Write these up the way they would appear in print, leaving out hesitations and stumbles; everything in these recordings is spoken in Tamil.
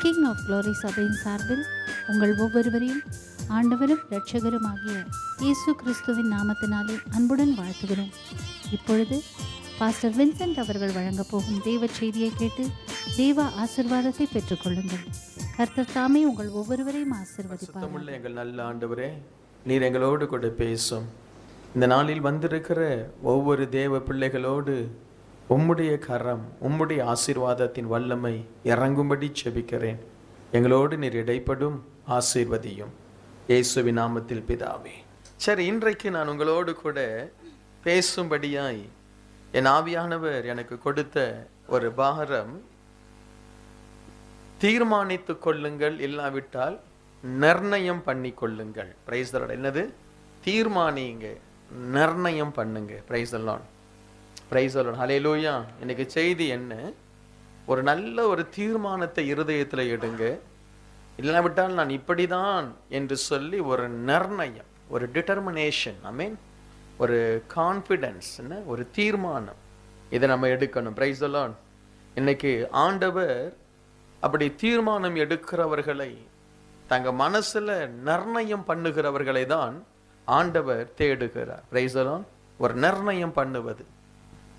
கிங் ஆஃப் க்ளோரி சபையின் சார்பில் உங்கள் ஒவ்வொருவரையும் ஆண்டவரும் இரட்சகருமாகிய இயேசு கிறிஸ்துவின் நாமத்தினாலே அன்புடன் வாழ்த்துகிறோம். இப்பொழுது பாஸ்டர் வின்சென்ட் அவர்கள் வழங்கப் போகும் தேவ செய்தியை கேட்டு தேவ ஆசீர்வாதத்தை பெற்றுக்கொள்ளுங்கள். கர்த்தர் தாமே உங்கள் ஒவ்வொருவரையும் ஆசீர்வதிப்பார். எங்கள் நல்ல ஆண்டவரே, நீர் எங்களோடு கூட பேசும். இந்த நாளில் வந்திருக்கிற ஒவ்வொரு தேவ பிள்ளைகளோடு உம்முடைய கரம், உம்முடைய ஆசீர்வாதத்தின் வல்லமை இறங்கும்படி செபிக்கிறேன். எங்களோடு நீர் இடைப்படும், ஆசீர்வதியும். இயேசுவின் நாமத்தில் பிதாவே. சரி, இன்றைக்கு நான் உங்களோடு கூட பேசும்படியாய் என் ஆவியானவர் எனக்கு கொடுத்த ஒரு பாரம், தீர்மானித்து கொள்ளுங்கள், இல்லாவிட்டால் நிர்ணயம் பண்ணி கொள்ளுங்கள். Praise the lord. என்னது? தீர்மானிங்க, நிர்ணயம் பண்ணுங்க. Praise the lord. Praise the lord. ஹல்லேலூயா. இன்னைக்கு செய்தி என்ன? ஒரு நல்ல ஒரு தீர்மானத்தை இருதயத்தில் எடுங்க. இல்லாவிட்டால் நான் இப்படிதான் என்று சொல்லி ஒரு நிர்ணயம், ஒரு டிட்டர்மினேஷன், ஐ மீன் ஒரு கான்ஃபிடன்ஸ், ஒரு தீர்மானம், இதை நம்ம எடுக்கணும். Praise the Lord. இன்னைக்கு ஆண்டவர் அப்படி தீர்மானம் எடுக்கிறவர்களை, தங்க மனசுல நிர்ணயம் பண்ணுகிறவர்களை தான் ஆண்டவர் தேடுகிறார். Price the Lord. ஒரு நிர்ணயம் பண்ணுவது.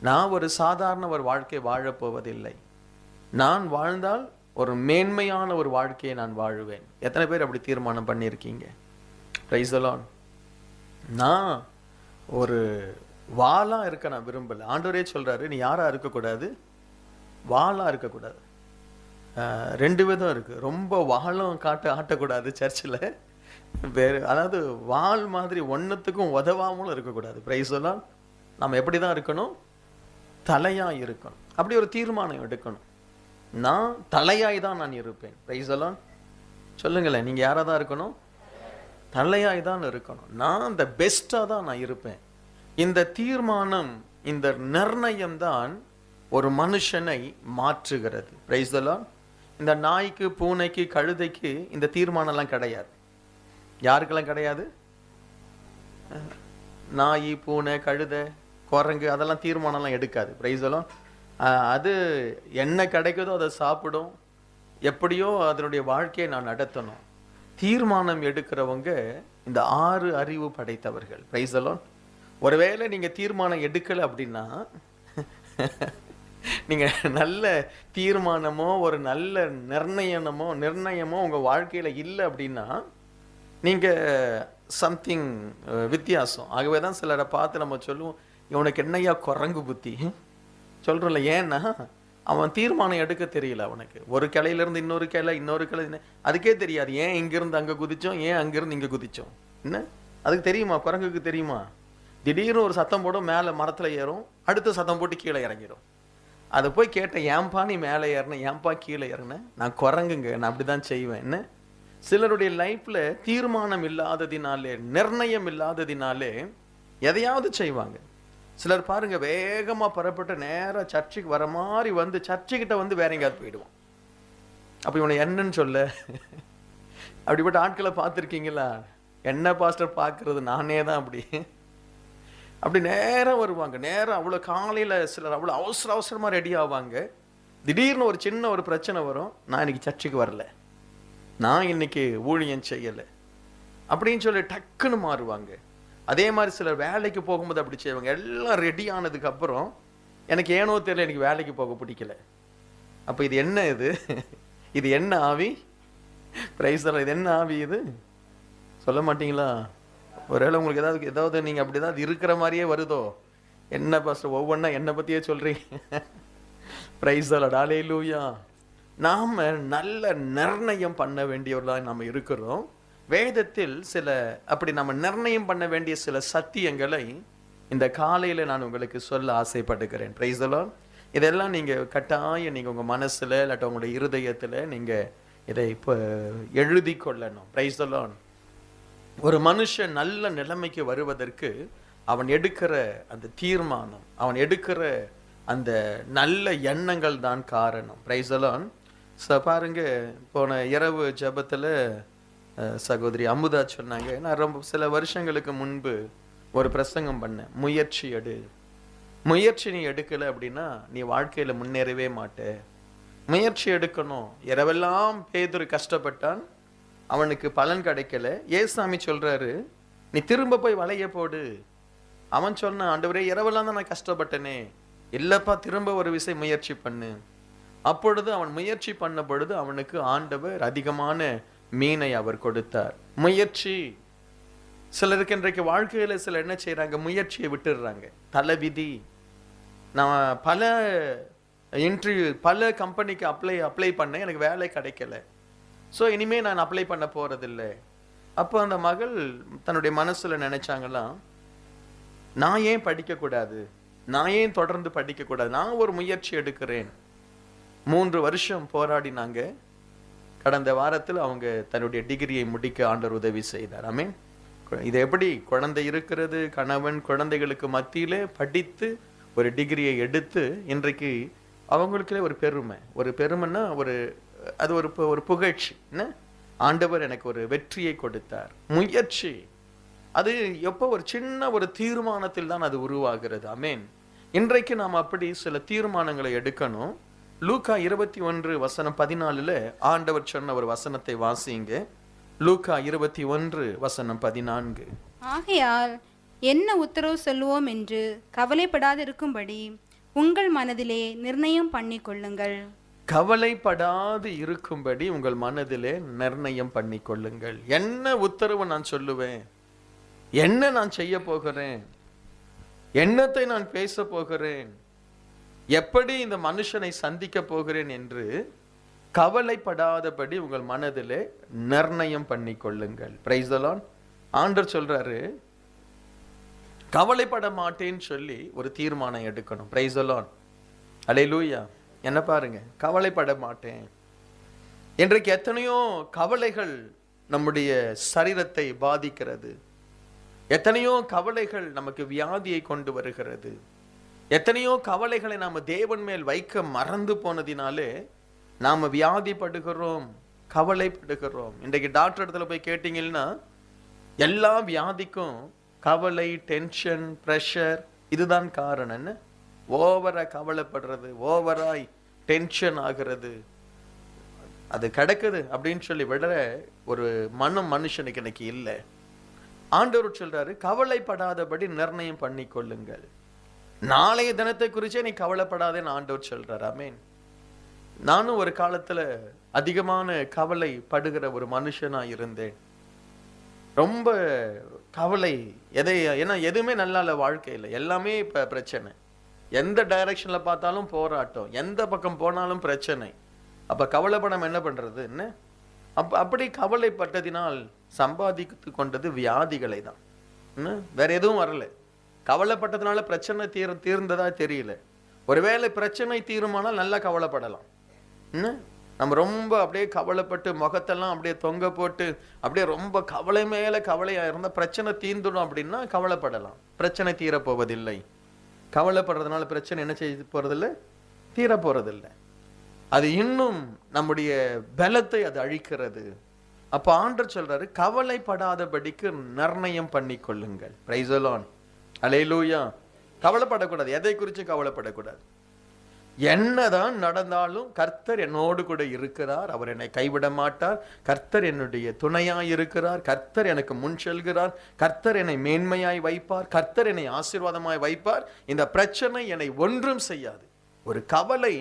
நான் ஒரு சாதாரண ஒரு வாழ்க்கை வாழப்போவதில்லை, நான் வாழ்ந்தால் ஒரு மேன்மையான ஒரு வாழ்க்கையை நான் வாழுவேன். எத்தனை பேர் அப்படி தீர்மானம் பண்ணியிருக்கீங்க? Price the Lord. நான் ஒரு வாளா இருக்க நான் விரும்பல. ஆண்டவரே சொல்றாரு, நீ யாரா இருக்கக்கூடாது? வாளா இருக்கக்கூடாது. ரெண்டு விதம் இருக்கு. ரொம்ப வாழும் ஆட்டக்கூடாது சர்ச்சில். வேறு, அதாவது வாள் மாதிரி ஒன்றுத்துக்கும் உதவாமலும் இருக்கக்கூடாது. Price the Lord. நம்ம எப்படி தான் இருக்கணும்? தலையாக இருக்கணும். அப்படி ஒரு தீர்மானம் எடுக்கணும். நான் தலையாய் தான் நான் இருப்பேன். Price the Lord. சொல்லுங்களேன், நீங்கள் யாராக தான் இருக்கணும்? தலையாய் தான் இருக்கணும். நான் இந்த பெஸ்ட்டாக தான் நான் இருப்பேன். இந்த தீர்மானம், இந்த நிர்ணயம் தான் ஒரு மனுஷனை மாற்றுகிறது. Price the Lord. இந்த நாய்க்கு, பூனைக்கு, கழுதைக்கு இந்த தீர்மானம்லாம் கிடையாது. யாருக்கெல்லாம் கிடையாது? நாய், பூனை, கழுதை, குரங்கு அதெல்லாம் தீர்மானம்லாம் எடுக்காது. Price the Lord. அது என்ன கிடைக்குதோ அதை சாப்பிடும். எப்படியோ அதனுடைய வாழ்க்கையை நான் நடத்தணும். தீர்மானம் எடுக்கிறவங்க இந்த 6 அறிவு படைத்தவர்கள். Price the Lord. ஒருவேளை நீங்கள் தீர்மானம் எடுக்கலை அப்படின்னா, நீங்கள் நல்ல தீர்மானமோ ஒரு நல்ல நிர்ணயமோ உங்கள் வாழ்க்கையில் இல்லை அப்படின்னா, நீங்கள் சம்திங் வித்தியாசம். ஆகவே தான் சிலரை பார்த்து நம்ம சொல்லுவோம், இவனுக்கு என்னையா குரங்கு புத்தி சொல்கிறோம்ல. ஏன்னா அவன் தீர்மானம் எடுக்க தெரியல. அவனுக்கு ஒரு கிளையிலேருந்து இன்னொரு கிளை அதுக்கே தெரியாது. ஏன் இங்கேருந்து அங்கே குதித்தோம், ஏன் அங்கேருந்து இங்கே குதித்தோம், என்ன அதுக்கு தெரியுமா? குரங்குக்கு தெரியுமா? திடீர்னு ஒரு சத்தம் போடும், மேலே மரத்தில் ஏறும், அடுத்த சத்தம் போட்டு கீழே இறங்கிடும். அதை போய் கேட்டேன், ஏன்பா நீ மேலே ஏறினேன், ஏன்பா கீழே ஏறினேன்? நான் குரங்குங்க, நான் அப்படி தான் செய்வேன். என்ன, சிலருடைய லைஃப்பில் தீர்மானம் இல்லாததினாலே, நிர்ணயம் இல்லாததினாலே எதையாவது செய்வாங்க. சிலர் பாருங்க, வேகமாக புறப்பட்டு நேராக சர்ச்சுக்கு வர மாதிரி வந்து சர்ச்சுக்கிட்ட வந்து வேற எங்கேயாவது போயிடுவான். அப்போ இவனை என்னன்னு சொல்ல? அப்படிப்பட்ட ஆட்களை பார்த்துருக்கீங்களா? என்ன பாஸ்டர் பார்க்கறது, நானே தான் அப்படி நேரம் வருவாங்க. நேரம் அவ்வளோ காலையில் சிலர் அவ்வளோ அவசரமாக ரெடி ஆவாங்க. திடீர்னு ஒரு சின்ன ஒரு பிரச்சனை வரும், நான் இன்னைக்கு சர்ச்சுக்கு வரல, நான் இன்னைக்கு ஊழியம் செய்யலை அப்படின்னு சொல்லி டக்குன்னு மாறுவாங்க. அதே மாதிரி சிலர் வேலைக்கு போகும்போது அப்படி செய்வாங்க. எல்லாம் ரெடி ஆனதுக்கு அப்புறம் எனக்கு ஏனோ தெரியல, எனக்கு வேலைக்கு போக பிடிக்கல. அப்போ இது என்ன? இது என்ன ஆவி? Price the Lord. இது என்ன ஆவி? இது சொல்ல மாட்டீங்களா? ஒருவேளை உங்களுக்கு ஏதாவது நீங்கள் அப்படி ஏதாவது இருக்கிற மாதிரியே வருதோ? என்ன பாஸ்டர் ஒவ்வொன்றா என்னை பற்றியே சொல்கிறீங்க? Praise the lord. ஹல்லேலூயா. நாம் நல்ல நிர்ணயம் பண்ண வேண்டியவர்களாக நாம் இருக்கிறோம். வேதத்தில் சில அப்படி நம்ம நிர்ணயம் பண்ண வேண்டிய சில சத்தியங்களை இந்த காலையில் நான் உங்களுக்கு சொல்ல ஆசைப்படுகிறேன். Price the Lord. இதெல்லாம் நீங்கள் கட்டாயம் நீங்கள் உங்கள் மனசில் இல்லாட்ட உங்களுடைய இருதயத்தில் நீங்கள் இதை இப்போ எழுதி கொள்ளணும். Price the Lord. ஒரு மனுஷன் நல்ல நிலைமைக்கு வருவதற்கு அவன் எடுக்கிற அந்த தீர்மானம், அவன் எடுக்கிற அந்த நல்ல எண்ணங்கள் தான் காரணம். Price the Lord. பாருங்க, போன இரவு ஜெபத்தில் சகோதரி அமுதா சொன்னாங்க, நான் ரொம்ப சில வருஷங்களுக்கு முன்பு ஒரு பிரசங்கம் பண்ணேன், முயற்சி நீ எடுக்கலை அப்படின்னா நீ வாழ்க்கையில் முன்னேறவே மாட்டே. முயற்சி எடுக்கணும். இரவெல்லாம் பேதுரு கஷ்டப்பட்டான், அவனுக்கு பலன் கிடைக்கல. ஏசாமி சொல்றாரு, நீ திரும்ப போய் வலைய போடு. அவன் சொன்னான், ஆண்டவரே இரவெல்லாம் தான் நான் கஷ்டப்பட்டனே. இல்லப்பா, திரும்ப ஒரு விசை முயற்சி பண்ணு. அப்பொழுது அவன் முயற்சி பண்ண பொழுது அவனுக்கு ஆண்டவர் அதிகமான மீனை அவர் கொடுத்தார். முயற்சி. சிலருக்கு இன்றைக்கு வாழ்க்கையில சிலர் என்ன செய்யறாங்க, முயற்சியை விட்டுடுறாங்க. தலைவிதி. நான் பல இன்டர்வியூ, பல கம்பெனிக்கு அப்ளை பண்ணேன், எனக்கு வேலை கிடைக்கல. ஸோ இனிமே நான் அப்ளை பண்ண போறதில்லை. அப்போ அந்த மகள் தன்னுடைய மனசுல நினைச்சாங்களாம், நான் ஏன் படிக்கக்கூடாது, நான் ஏன் தொடர்ந்து படிக்கக்கூடாது, நான் ஒரு முயற்சி எடுக்கிறேன். 3 வருஷம் போராடினாங்க. கடந்த வாரத்தில் அவங்க தன்னுடைய டிகிரியை முடிக்க ஆண்டவர் உதவி செய்தார். ஆமென். இது எப்படி குழந்தை இருக்கிறது, கணவன் குழந்தைகளுக்கு மத்தியிலே படித்து ஒரு டிகிரியை எடுத்து இன்றைக்கு அவங்களுக்குள்ளே ஒரு பெருமை. ஒரு பெருமைன்னா அது ஒரு புகழ்ச்சி. என்ன, ஆண்டவர் எனக்கு ஒரு வெற்றியை கொடுத்தார். முயற்சி. அது எப்போ ஒரு சின்ன ஒரு தீர்மானத்தில் தான் அது உருவாகிறது. ஆமென். இன்றைக்கு நாம் அப்படி சில தீர்மானங்களை எடுக்கணும். லூக்கா 21:14 ஆண்டவர் சொன்ன ஒரு வசனத்தை வாசிங்க. லூக்கா 21:14. ஆகையால் என்ன உத்தரவு சொல்லுவோம் என்று கவலைப்படாதிருக்கும்படி உங்கள் மனதிலே நிர்ணயம் பண்ணிக்கொள்ளுங்கள். கவலைப்படாது இருக்கும்படி உங்கள் மனதிலே நிர்ணயம் பண்ணிக்கொள்ளுங்கள். என்ன உத்தரவு நான் சொல்லுவேன், என்ன நான் செய்ய போகிறேன், என்னத்தை நான் பேச போகிறேன், எப்படி இந்த மனுஷனை சந்திக்க போகிறேன் என்று கவலைப்படாதபடி உங்கள் மனதிலே நிர்ணயம் பண்ணிக்கொள்ளுங்கள். Price the Lord. ஆண்டவர் சொல்றாரு, கவலைப்பட மாட்டேன்னு சொல்லி ஒரு தீர்மானம் எடுக்கணும். Praise the lord. அல்லேலூயா. என்ன பாருங்க, கவலைப்பட மாட்டேன். இன்றைக்கு எத்தனையோ கவலைகள் நம்முடைய சரீரத்தை பாதிக்கிறது. எத்தனையோ கவலைகள் நமக்கு வியாதியை கொண்டு வருகிறது. எத்தனையோ கவலைகளை நாம தேவன் மேல் வைக்க மறந்து போனதினாலே நாம வியாதிப்படுகிறோம், கவலைப்படுகிறோம். இன்றைக்கு டாக்டர் இடத்துல போய் கேட்டீங்கன்னா எல்லா வியாதிக்கும் கவலை, டென்ஷன், ப்ரெஷர் இதுதான் காரணம். என்ன, ஓவரா கவலைப்படுறது, ஓவராய் டென்ஷன் ஆகிறது, அது கிடக்குது அப்படின்னு சொல்லி விட ஒரு மனுஷனுக்கு இன்னைக்கு இல்லை. ஆண்டவர் சொல்றாரு, கவலைப்படாதபடி நிர்ணயம் பண்ணி கொள்ளுங்கள். நாளைய தினத்தை குறிச்சே நீ கவலைப்படாதேன்னு ஆண்டவர் சொல்றாரு. ஆமென். நானும் ஒரு காலத்துல அதிகமான கவலைப்படுகிற ஒரு மனுஷனா இருந்தேன். ரொம்ப கவலை. ஏன்னா எதுவுமே நல்லா இல்லை வாழ்க்கையில், எல்லாமே இப்போ பிரச்சனை. எந்த டைரக்ஷன்ல பார்த்தாலும் போராட்டம், எந்த பக்கம் போனாலும் பிரச்சனை. அப்ப கவலைப்படாம என்ன பண்றது? என்ன அப்படி கவலைப்பட்டதினால் சம்பாதித்து கொண்டது வியாதிகளை தான். வேற எதுவும் வரல. கவலைப்பட்டதுனால பிரச்சனை தீர்ந்ததா தெரியல. ஒருவேளை பிரச்சனை தீருமானால் நல்லா கவலைப்படலாம். நம்ம ரொம்ப அப்படியே கவலைப்பட்டு முகத்தெல்லாம் அப்படியே தொங்க போட்டு அப்படியே ரொம்ப கவலை மேல கவலையா இருந்தா பிரச்சனை தீர்ந்துடும் அப்படின்னா கவலைப்படலாம். பிரச்சனை தீரப்போவதில்லை. கவலைப்படுறதுனால பிரச்சனை என்ன செய்ய போறதில்லை, தீர போறதில்லை. அது இன்னும் நம்முடைய பலத்தை அது அழிக்கிறது. அப்ப ஆண்டவர் சொல்றாரு, கவலைப்படாதபடிக்கு நிர்ணயம் பண்ணி கொள்ளுங்கள். Praise the lord. அல்லேலூயா. கவலைப்படக்கூடாது, எதை குறித்து கவலைப்படக்கூடாது. என்னதான் நடந்தாலும் கர்த்தர் என்னோடு கூட இருக்கிறார், அவர் என்னை கைவிட மாட்டார், கர்த்தர் என்னுடைய துணையாய் இருக்கிறார், கர்த்தர் எனக்கு முன் செல்கிறார், கர்த்தர் என்னை மேன்மையாய் வைப்பார், கர்த்தர் என்னை ஆசீர்வாதமாய் வைப்பார், இந்த பிரச்சனை என்னை ஒன்றும் செய்யாது. ஒரு கவலை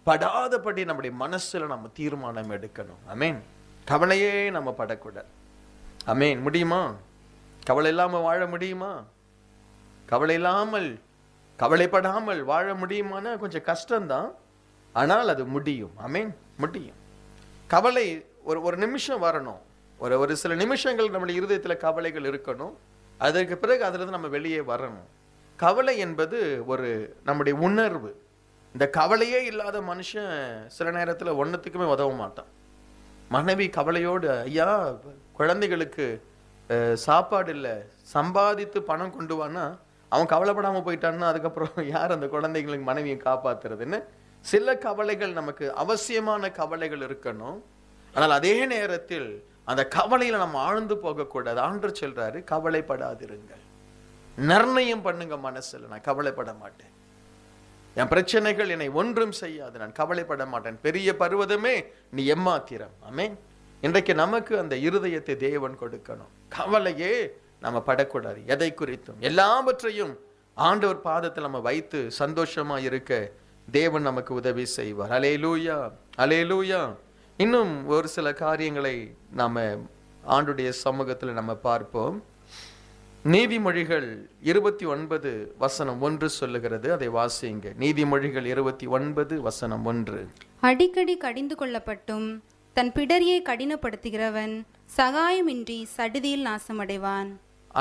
படாதபடி நம்முடைய மனசுல நம்ம தீர்மானம் எடுக்கணும். ஆமென். கவலையே நம்ம படக்கூடாது. ஆமென். முடியுமா? கவலை இல்லாம வாழ முடியுமா? கவலை இல்லாமல் கவலைப்படாமல் வாழ முடியுமானா கொஞ்சம் கஷ்டம்தான், ஆனால் அது முடியும். ஆமென், முடியும். கவலை ஒரு நிமிஷம் வரணும். ஒரு சில நிமிஷங்கள் நம்முடைய இருதயத்தில் கவலைகள் இருக்கணும். அதற்கு பிறகு அதிலிருந்து நம்ம வெளியே வரணும். கவலை என்பது ஒரு நம்முடைய உணர்வு. இந்த கவலையே இல்லாத மனுஷன் சில நேரத்தில் ஒன்றுத்துக்குமே உதவ மாட்டான். மனைவி கவலையோடு, ஐயா குழந்தைகளுக்கு சாப்பாடு இல்லை, சம்பாதித்து பணம் கொண்டு வானா அவன் கவலைப்படாமல் போயிட்டான்னா அதுக்கப்புறம் யார் அந்த குழந்தைங்களுக்கு மனைவியை காப்பாத்துறதுன்னு? சில கவலைகள் நமக்கு அவசியமான கவலைகள் இருக்கணும். ஆனால் அதே நேரத்தில் அந்த கவலையில நம்ம ஆழ்ந்து போகக்கூடாது. ஆண்டவர் சொல்றாரு, கவலைப்படாதிருங்கள், நிர்ணயம் பண்ணுங்க மனசுல, நான் கவலைப்பட மாட்டேன். என் பிரச்சனைகள் என்னை ஒன்றும் செய்யாது, நான் கவலைப்பட மாட்டேன். பெரிய பர்வதமே நீ எம்மாத்திரம். ஆமென். இன்றைக்கு நமக்கு அந்த இருதயத்தை தேவன் கொடுக்கணும். கவலையே நம்ம படக்கூடாது. எதை குறித்தும் எல்லாவற்றையும் ஆண்டவர் பாதத்தில் நம்ம வைத்து சந்தோஷமா இருக்க தேவன் நமக்கு உதவி செய்வார். அல்லேலூயா, அல்லேலூயா. இன்னும் ஒரு சில காரியங்களை நாம ஆண்டுடைய சமூகத்தில் நம்ம பார்ப்போம். நீதிமொழிகள் 29:1 சொல்லுகிறது, அதை வாசிங்க. நீதிமொழிகள் 29:1. அடிக்கடி கடிந்து கொள்ளப்பட்டும் தன் பிடரியை கடினப்படுத்துகிறவன் சகாயமின்றி சடுதியில் நாசமடைவான்.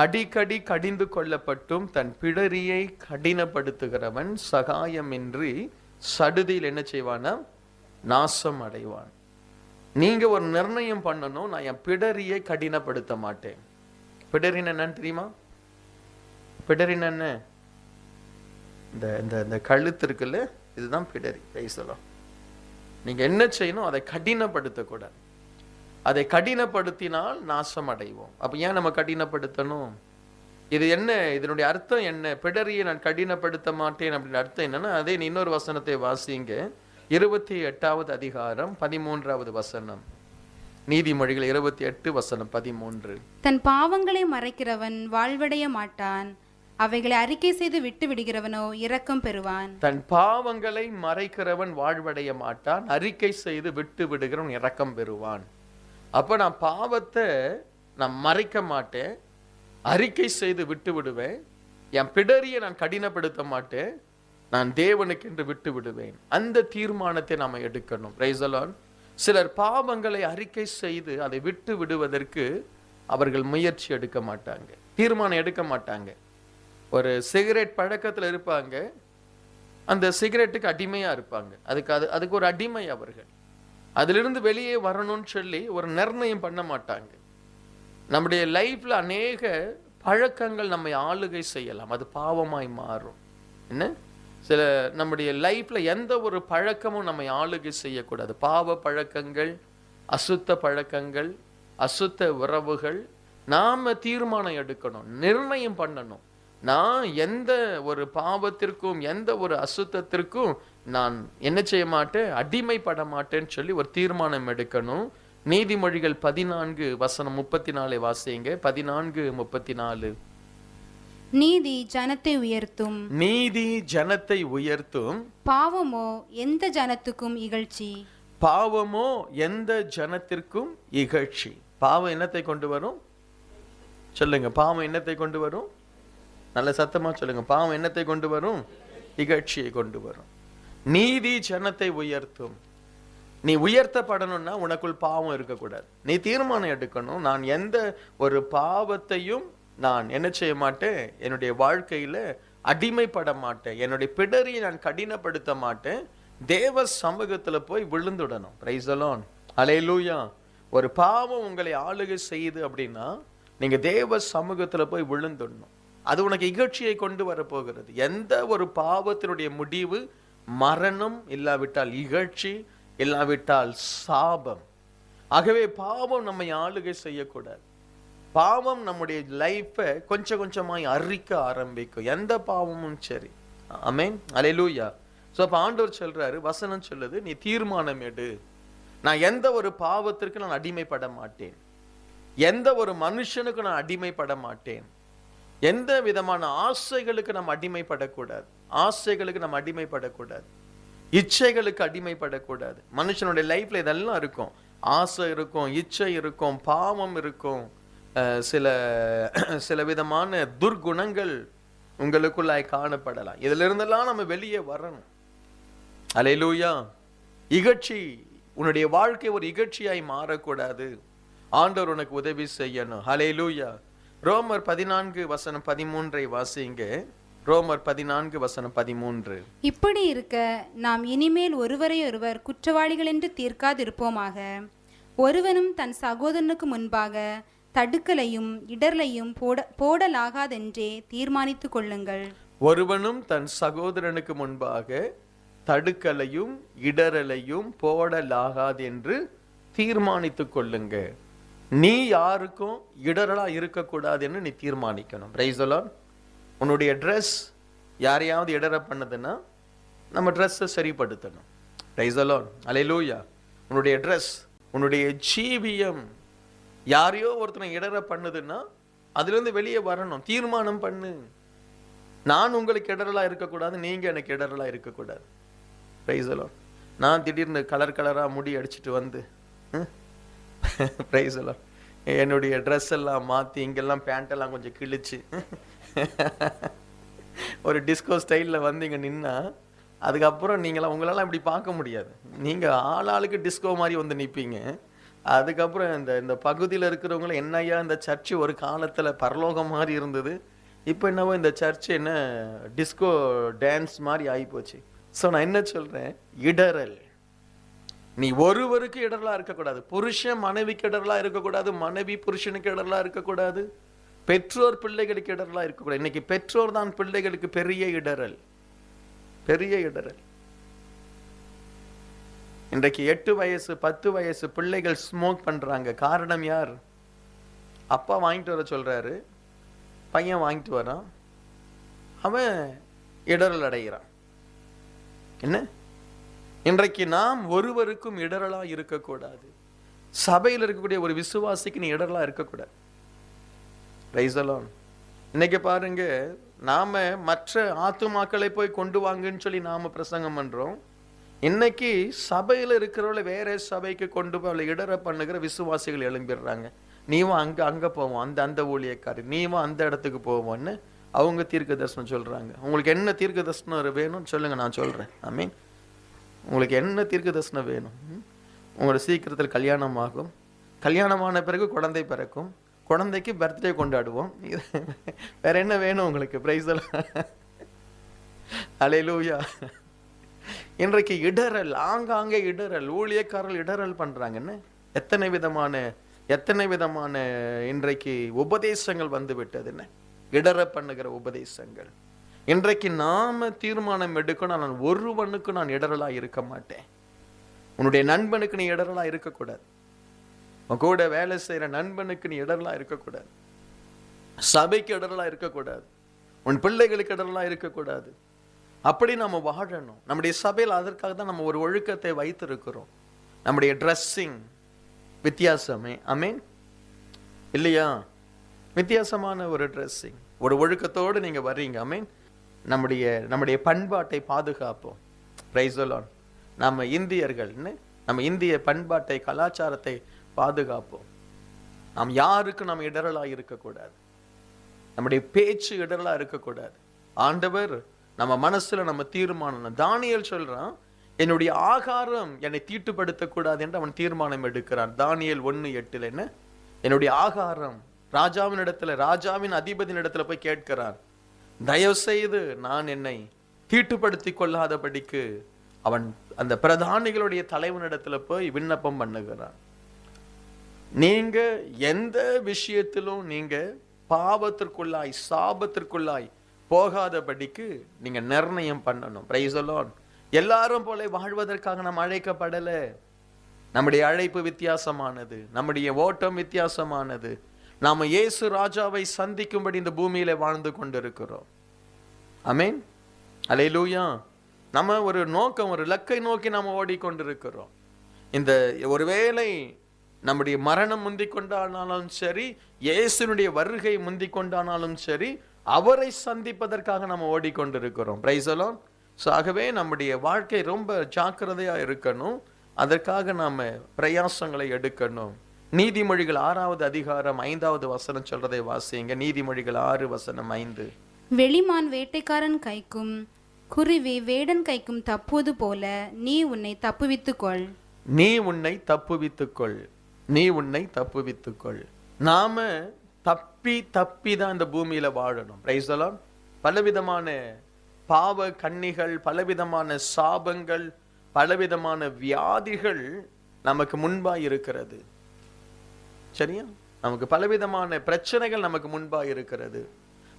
அடிக்கடி கடிந்து கொள்ளப்பட்டும் தன் பிடரியை கடினப்படுத்துகிறவன் சகாயமின்றி சடுதியில் என்ன செய்வானா? நாசம் அடைவான். நீங்க ஒரு நிர்ணயம் பண்ணணும், நான் என் பிடரியை கடினப்படுத்த மாட்டேன். பிடரின் என்னன்னு தெரியுமா? பிடரின் என்ன? இந்த கழுத்து இருக்குல்ல, இதுதான் பிடரி. கைசலாம். நீங்க என்ன செய்யணும்? அதை கடினப்படுத்தக்கூடாது. அதை கடினப்படுத்தினால் நாசம் அடைவோம். அப்ப ஏன் நம்ம கடினப்படுத்தணும்? இது என்ன? இதனுடைய அர்த்தம் என்ன? பிடரியை நான் கடினப்படுத்த மாட்டேன் அப்படின்னு அர்த்தம் என்னன்னா, அதே இன்னொரு வசனத்தை வாசிங்க. 28வது அதிகாரம் 13வது வசனம். நீதிமொழிகள் 28:13. தன் பாவங்களை மறைக்கிறவன் வாழ்வடைய மாட்டான், அவைகளை அறிக்கை செய்து விட்டு விடுகிறவனோ இரக்கம் பெறுவான். தன் பாவங்களை மறைக்கிறவன் வாழ்வடைய மாட்டான், அறிக்கை செய்து விட்டு விடுகிறவன் இரக்கம் பெறுவான். அப்ப நான் பாவத்தை நான் மறைக்க மாட்டேன், அறிக்கை செய்து விட்டு விடுவேன். என் பிடரியை நான் கடினப்படுத்த மாட்டேன், நான் தேவனுக்கு என்று விட்டு விடுவேன். அந்த தீர்மானத்தை நாம எடுக்கணும். Praise the Lord. சிலர் பாவங்களை அறிக்கை செய்து அதை விட்டு விடுவதற்கு அவர்கள் முயற்சி எடுக்க மாட்டாங்க, தீர்மானம் எடுக்க மாட்டாங்க. ஒரு சிகரெட் பழக்கத்தில் இருப்பாங்க, அந்த சிகரெட்டுக்கு அடிமையா இருப்பாங்க. அதுக்கு ஒரு அடிமை அவர்கள். அதிலிருந்து வெளியே வரணும்னு சொல்லி ஒரு நிர்ணயம் பண்ண மாட்டாங்க. நம்முடைய லைஃப்ல அநேக பழக்கங்கள் நம்மை ஆளுகை செய்யலாம், அது பாவமாய் மாறும். என்ன? சில நம்முடைய லைஃப்ல எந்த ஒரு பழக்கமும் நம்மை ஆளுகை செய்யக்கூடாது. பாவ பழக்கங்கள், அசுத்த பழக்கங்கள், அசுத்த உறவுகள். நாம தீர்மானம் எடுக்கணும், நிர்ணயம் பண்ணணும். நான் எந்த ஒரு பாவத்திற்கும் எந்த ஒரு அசுத்தத்திற்கும் நான் என்ன செய்ய மாட்டேன், அடிமைப்பட மாட்டேன்னு சொல்லி ஒரு தீர்மானம் எடுக்கணும். நீதிமொழிகள் 14:34 வாசிங்க. 14:34. நீதி ஜனத்தை உயர்த்தும், நீதி ஜனத்தை உயர்த்தும், பாவமோ எந்த ஜனத்துக்கும் இகழ்ச்சி. பாவமோ எந்த ஜனத்திற்கும் இகழ்ச்சி. பாவம் என்னத்தை கொண்டு வரும்? சொல்லுங்க. பாவம் என்னத்தை கொண்டு வரும்? நல்ல சத்தமா சொல்லுங்க. பாவம் என்னத்தை கொண்டு வரும்? இகழ்ச்சியை கொண்டு வரும். நீதி ஜனத்தை உயர்த்தும். நீ உயர்த்தப்படணும்னா உனக்குள் பாவம் இருக்கக்கூடாது. நீ தீர்மானம் எடுக்கணும், நான் எந்த ஒரு பாவத்தையும் நான் என்ன செய்ய மாட்டேன், என்னுடைய வாழ்க்கையில அடிமைப்பட மாட்டேன், என்னுடைய பிடரியை நான் கடினப்படுத்த மாட்டேன். தேவ சமூகத்துல போய் விழுந்துடணும். Price the lord. அல்லேலூயா. ஒரு பாவம் உங்களை ஆளுகை செய்யுது அப்படின்னா நீங்க தேவ சமூகத்துல போய் விழுந்துடணும். அது உனக்கு இகழ்ச்சியை கொண்டு வர போகிறது. எந்த ஒரு பாவத்தினுடைய முடிவு மரணம், இல்லாவிட்டால் இகழ்ச்சி, இல்லாவிட்டால் சாபம். ஆகவே பாவம் நம்மை ஆளுகை செய்யக்கூடாது. பாவம் நம்முடைய லைஃபை கொஞ்சம் கொஞ்சமாய் அரிக்க ஆரம்பிக்கும், எந்த பாவமும் சரி. ஆமென். அல்லேலூயா. சோ அப்ப ஆண்டவர் சொல்றாரு, வசனம் சொல்லுது, நீ தீர்மானம் எடு. நான் எந்த ஒரு பாவத்திற்கு நான் அடிமைப்பட மாட்டேன், எந்த ஒரு மனுஷனுக்கு நான் அடிமைப்பட மாட்டேன், எந்த விதமான ஆசைகளுக்கு நம்ம அடிமைப்படக்கூடாது. ஆசைகளுக்கு நம்ம அடிமைப்படக்கூடாது, இச்சைகளுக்கு அடிமைப்படக்கூடாது. மனுஷனுடைய லைஃப்ல இதெல்லாம் இருக்கும். ஆசை இருக்கும், இச்சை இருக்கும், பாவம் இருக்கும், சில விதமான துர்குணங்கள் உங்களுக்குள்ளாய் காணப்படலாம். இதுல இருந்தெல்லாம் நம்ம வெளியே வரணும். அல்லேலூயா. இகழ்ச்சி, உன்னுடைய வாழ்க்கை ஒரு இகழ்ச்சியாய் மாறக்கூடாது. ஆண்டவர் உனக்கு உதவி செய்யணும். அல்லேலூயா. ரோமர் 14:13 வாசிங்க. ரோமர் 14:13. இப்படி இருக்க நாம் இனிமேல் ஒருவரை ஒருவர் குற்றவாளிகள் என்று தீர்க்காதிருப்போமாக. ஒருவனும் தன் சகோதரனுக்கு முன்பாக தடுக்கலையும் இடரலையும் போடலாகாதென்றே தீர்மானித்துக் கொள்ளுங்கள். ஒருவனும் தன் சகோதரனுக்கு முன்பாக தடுக்கலையும் இடரலையும் போடலாகாது என்று தீர்மானித்துக் கொள்ளுங்க. நீ யாருக்கும் இடரலா இருக்கக்கூடாதுன்னு நீ தீர்மானிக்கணும். Praise the lord. உன்னுடைய ட்ரெஸ் யாரையாவது இடர பண்ணதுன்னா நம்ம ட்ரெஸ்ஸை சரிப்படுத்தணும். Price the lord. அல்லேலூயா. உன்னுடைய ட்ரெஸ், உன்னுடைய ஜீவியம் யாரையோ ஒருத்தனை இடற பண்ணுதுன்னா அதுலேருந்து வெளியே வரணும். தீர்மானம் பண்ணு. நான் உங்களுக்கு இடரலாக இருக்கக்கூடாது, நீங்கள் எனக்கு இடரலாக இருக்கக்கூடாது. Price the Lord. நான் திடீர்னு கலர் கலராக முடி அடிச்சுட்டு வந்து பிரைஸ் தி லார்ட் என்னுடைய ட்ரெஸ் எல்லாம் மாற்றி இங்கெல்லாம் பேண்ட்டெல்லாம் கொஞ்சம் கிழிச்சு ஒரு டிஸ்கோ ஸ்டைலில் வந்து இங்கே நின்னா அதுக்கப்புறம் நீங்களாம் உங்களெல்லாம் இப்படி பார்க்க முடியாது. நீங்கள் ஆளாளுக்கு டிஸ்கோ மாதிரி வந்து நிற்பீங்க. அதுக்கப்புறம் இந்த பகுதியில் இருக்கிறவங்கள என்னையா இந்த சர்ச்சு ஒரு காலத்தில் பரலோகம் மாதிரி இருந்தது, இப்போ என்னவோ இந்த சர்ச்சு என்ன டிஸ்கோ டான்ஸ் மாதிரி ஆகிப்போச்சு. ஸோ நான் என்ன சொல்கிறேன், இடரல். நீ ஒருவருக்கு இடரலாக இருக்கக்கூடாது. புருஷன் மனைவிக்கு இடரலாக இருக்கக்கூடாது, மனைவி புருஷனுக்கு இடரலாக இருக்கக்கூடாது, பெற்றோர் பிள்ளைகளுக்கு இடரலாக இருக்கக்கூடாது. இன்னைக்கு பெற்றோர் தான் பிள்ளைகளுக்கு பெரிய இடரல், பெரிய இடரல். இன்றைக்கு 8 வயசு 10 வயசு பிள்ளைகள் ஸ்மோக் பண்றாங்க. காரணம் யார்? அப்பா வாங்கிட்டு வர சொல்றாரு, பையன் வாங்கிட்டு வரான், அவன் இடரல் அடைகிறான். என்ன? இன்றைக்கு நாம் ஒருவருக்கும் இடரலா இருக்கக்கூடாது. சபையில் இருக்கக்கூடிய ஒரு விசுவாசிக்கு நீ இடரலா இருக்கக்கூடாது. Price the Lord. இன்னைக்கு பாருங்க, நாம மற்ற ஆத்துமாக்களை போய் கொண்டு வாங்கன்னு சொல்லி நாம பிரசங்கம் பண்றோம். இன்னைக்கு சபையில் இருக்கிறவளை வேற சபைக்கு கொண்டு போய் அவளை இடர பண்ணுகிற விசுவாசிகள் எழும்பிடுறாங்க. நீவும் அங்க போவோம், அந்த ஊழியக்காரி, நீவும் அந்த இடத்துக்கு போவோம்னு அவங்க தீர்க்க தரிசனம் சொல்றாங்க. உங்களுக்கு என்ன தீர்க்க தரிசனம் வேணும்னு சொல்லுங்க, நான் சொல்றேன். ஐ மீன், உங்களுக்கு என்ன தீர்க்க தரிசனம் வேணும்? உங்களோட சீக்கிரத்தில் கல்யாணம் ஆகும், கல்யாணமான பிறகு குழந்தை பிறக்கும், குழந்தைக்கு பர்த்டே கொண்டாடுவோம், வேற என்ன வேணும் உங்களுக்கு? Praise the lord. அல்லேலூயா. இன்றைக்கு இடரல், ஆங்காங்கே இடரல், ஊழியக்காரர்கள் இடரல் பண்றாங்கன்னு எத்தனை விதமான இன்றைக்கு உபதேசங்கள் வந்து விட்டது. என்ன இடர பண்ணுகிற உபதேசங்கள். இன்றைக்கு நாம தீர்மானம் எடுக்கணும், நான் ஒருவனுக்கு நான் இடரலா இருக்க மாட்டேன். உன்னுடைய நண்பனுக்கு நீ இடரலா இருக்கக்கூடாது, உன் கூட வேலை செய்யற நண்பனுக்கு நீ இடரலா இருக்கக்கூடாது, சபைக்கு இடரலா இருக்கக்கூடாது, உன் பிள்ளைகளுக்கு இடரலா இருக்கக்கூடாது. அப்படி நம்ம வாழணும். நம்முடைய சபையில் அதற்காக தான் நம்ம ஒரு ஒழுக்கத்தை வைத்திருக்கிறோம். நம்முடைய ட்ரெஸ்ஸிங் வித்தியாசமே, ஆமென், இல்லையா? வித்தியாசமான ஒரு ட்ரெஸ்ஸிங், ஒரு ஒழுக்கத்தோடு நீங்க வர்றீங்க. ஆமென். நம்முடைய பண்பாட்டை பாதுகாப்போம். Price the Lord. நம்ம இந்தியர்கள், நம்ம இந்திய பண்பாட்டை கலாச்சாரத்தை பாதுகாப்போம். நாம் யாருக்கும் நம்ம இடரலா இருக்கக்கூடாது, நம்முடைய பேச்சு இடரலா இருக்கக்கூடாது. ஆண்டவர் நம்ம மனசுல நம்ம தீர்மானம், தானியேல் சொல்றான், என்னுடைய ஆகாரம் என்னை தீட்டுப்படுத்தக்கூடாது என்று அவன் தீர்மானம் எடுக்கிறான். தானியேல் 1:8 என்ன, என்னுடைய ஆகாரம் ராஜாவின் இடத்துல, ராஜாவின் அதிபதியின் இடத்துல போய் கேட்கிறான், தயவு செய்து நான் என்னை தீட்டுப்படுத்தி கொள்ளாதபடிக்கு அவன் அந்த பிரதானிகளுடைய தலைவனிடத்துல போய் விண்ணப்பம் பண்ணுகிறான். நீங்க எந்த விஷயத்திலும் நீங்க பாவத்திற்குள்ளாய் சாபத்திற்குள்ளாய் போகாதபடிக்கு நீங்க நிர்ணயம் பண்ணணும். Price the Lord. எல்லாரும் போல வாழ்வதற்காக நாம் அழைக்கப்படல. நம்முடைய அழைப்பு வித்தியாசமானது, நம்முடைய ஓட்டம் வித்தியாசமானது. நாம இயேசு ராஜாவை சந்திக்கும்படி இந்த பூமியில வாழ்ந்து கொண்டிருக்கிறோம். ஆமென். அல்லேலூயா. நம்ம ஒரு நோக்கம், ஒரு இலக்கை நோக்கி நாம ஓடிக்கொண்டிருக்கிறோம். இந்த ஒருவேளை நம்முடைய மரணம் முந்திக் கொண்டானாலும் சரி, இயேசுனுடைய வருகை முந்திக் கொண்டானாலும் சரி, அவரை சந்திப்பதற்காக நம்ம ஓடிக்கொண்டிருக்கிறோம். Praise the lord. ஸோ ஆகவே நம்முடைய வாழ்க்கை ரொம்ப ஜாக்கிரதையா இருக்கணும். அதற்காக நாம பிரயாசங்களை எடுக்கணும். நீதிமொழிகள் 6வது அதிகாரம் 5வது வசனம் சொல்றதை வாசிங்க. நீதிமொழிகள் 6:5. வெளிமான் வேட்டைக்காரன் கைக்கும் குருவி வேடன் கைக்கும் தப்புவது போல நீ உன்னை தப்புவித்துக்கொள். நீ உன்னை தப்புவித்துக்கொள். நீ உன்னை தப்புவித்துக்கொள். நாம தப்பி தான் இந்த பூமியில வாழணும். Price the Lord. பலவிதமான பாவ கன்னிகள், பலவிதமான சாபங்கள், பலவிதமான வியாதிகள் நமக்கு முன்பாய் இருக்கிறது. சரியா? நமக்கு பலவிதமான பிரச்சனைகள் நமக்கு முன்பாய் இருக்கிறது.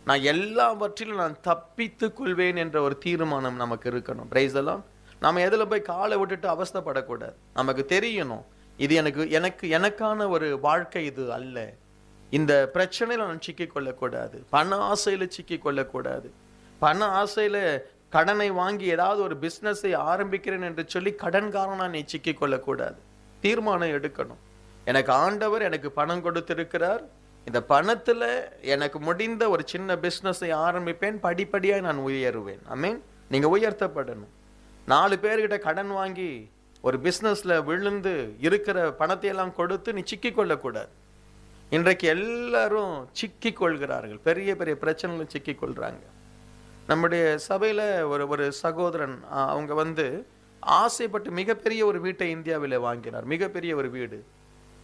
நான் எல்லாவற்றிலும் நான் தப்பித்துக் கொள்வேன் என்ற ஒரு தீர்மானம் நமக்கு இருக்கணும். Price the Lord. நாம எதுல போய் காலை விட்டுட்டு அவஸ்தைப்படக்கூடாது. நமக்கு தெரியணும், இது எனக்கான ஒரு வாழ்க்கை இது அல்ல. இந்த பிரச்சனையில நான் சிக்கிக் கொள்ளக்கூடாது. பண ஆசையில சிக்கிக் கொள்ளக்கூடாது. பண ஆசையில கடனை வாங்கி ஏதாவது ஒரு பிஸ்னஸை ஆரம்பிக்கிறேன் என்று சொல்லி கடன்காரனா நீ சிக்கிக் கொள்ளக்கூடாது. தீர்மானம் எடுக்கணும். எனக்கு ஆண்டவர் எனக்கு பணம் கொடுத்திருக்கிறார், இந்த பணத்துல எனக்கு முடிந்த ஒரு சின்ன பிஸ்னஸை ஆரம்பிப்பேன், படிப்படியாக நான் உயருவேன். ஆமென். நீங்க உயர்த்தப்படணும். 4 பேர்கிட்ட கடன் வாங்கி ஒரு பிஸ்னஸ்ல விழுந்து இருக்கிற பணத்தை எல்லாம் கொடுத்து நீ சிக்கிக் கொள்ளக்கூடாது. இன்றைக்கு எல்லாரும் சிக்கிக் கொள்கிறார்கள், பெரிய பெரிய பிரச்சனைகள் சிக்கிக் கொள்றாங்க. நம்முடைய சபையில ஒரு சகோதரன் அவங்க ஆசைப்பட்டு மிகப்பெரிய ஒரு வீட்டை இந்தியாவில் வாங்கினார், மிகப்பெரிய ஒரு வீடு.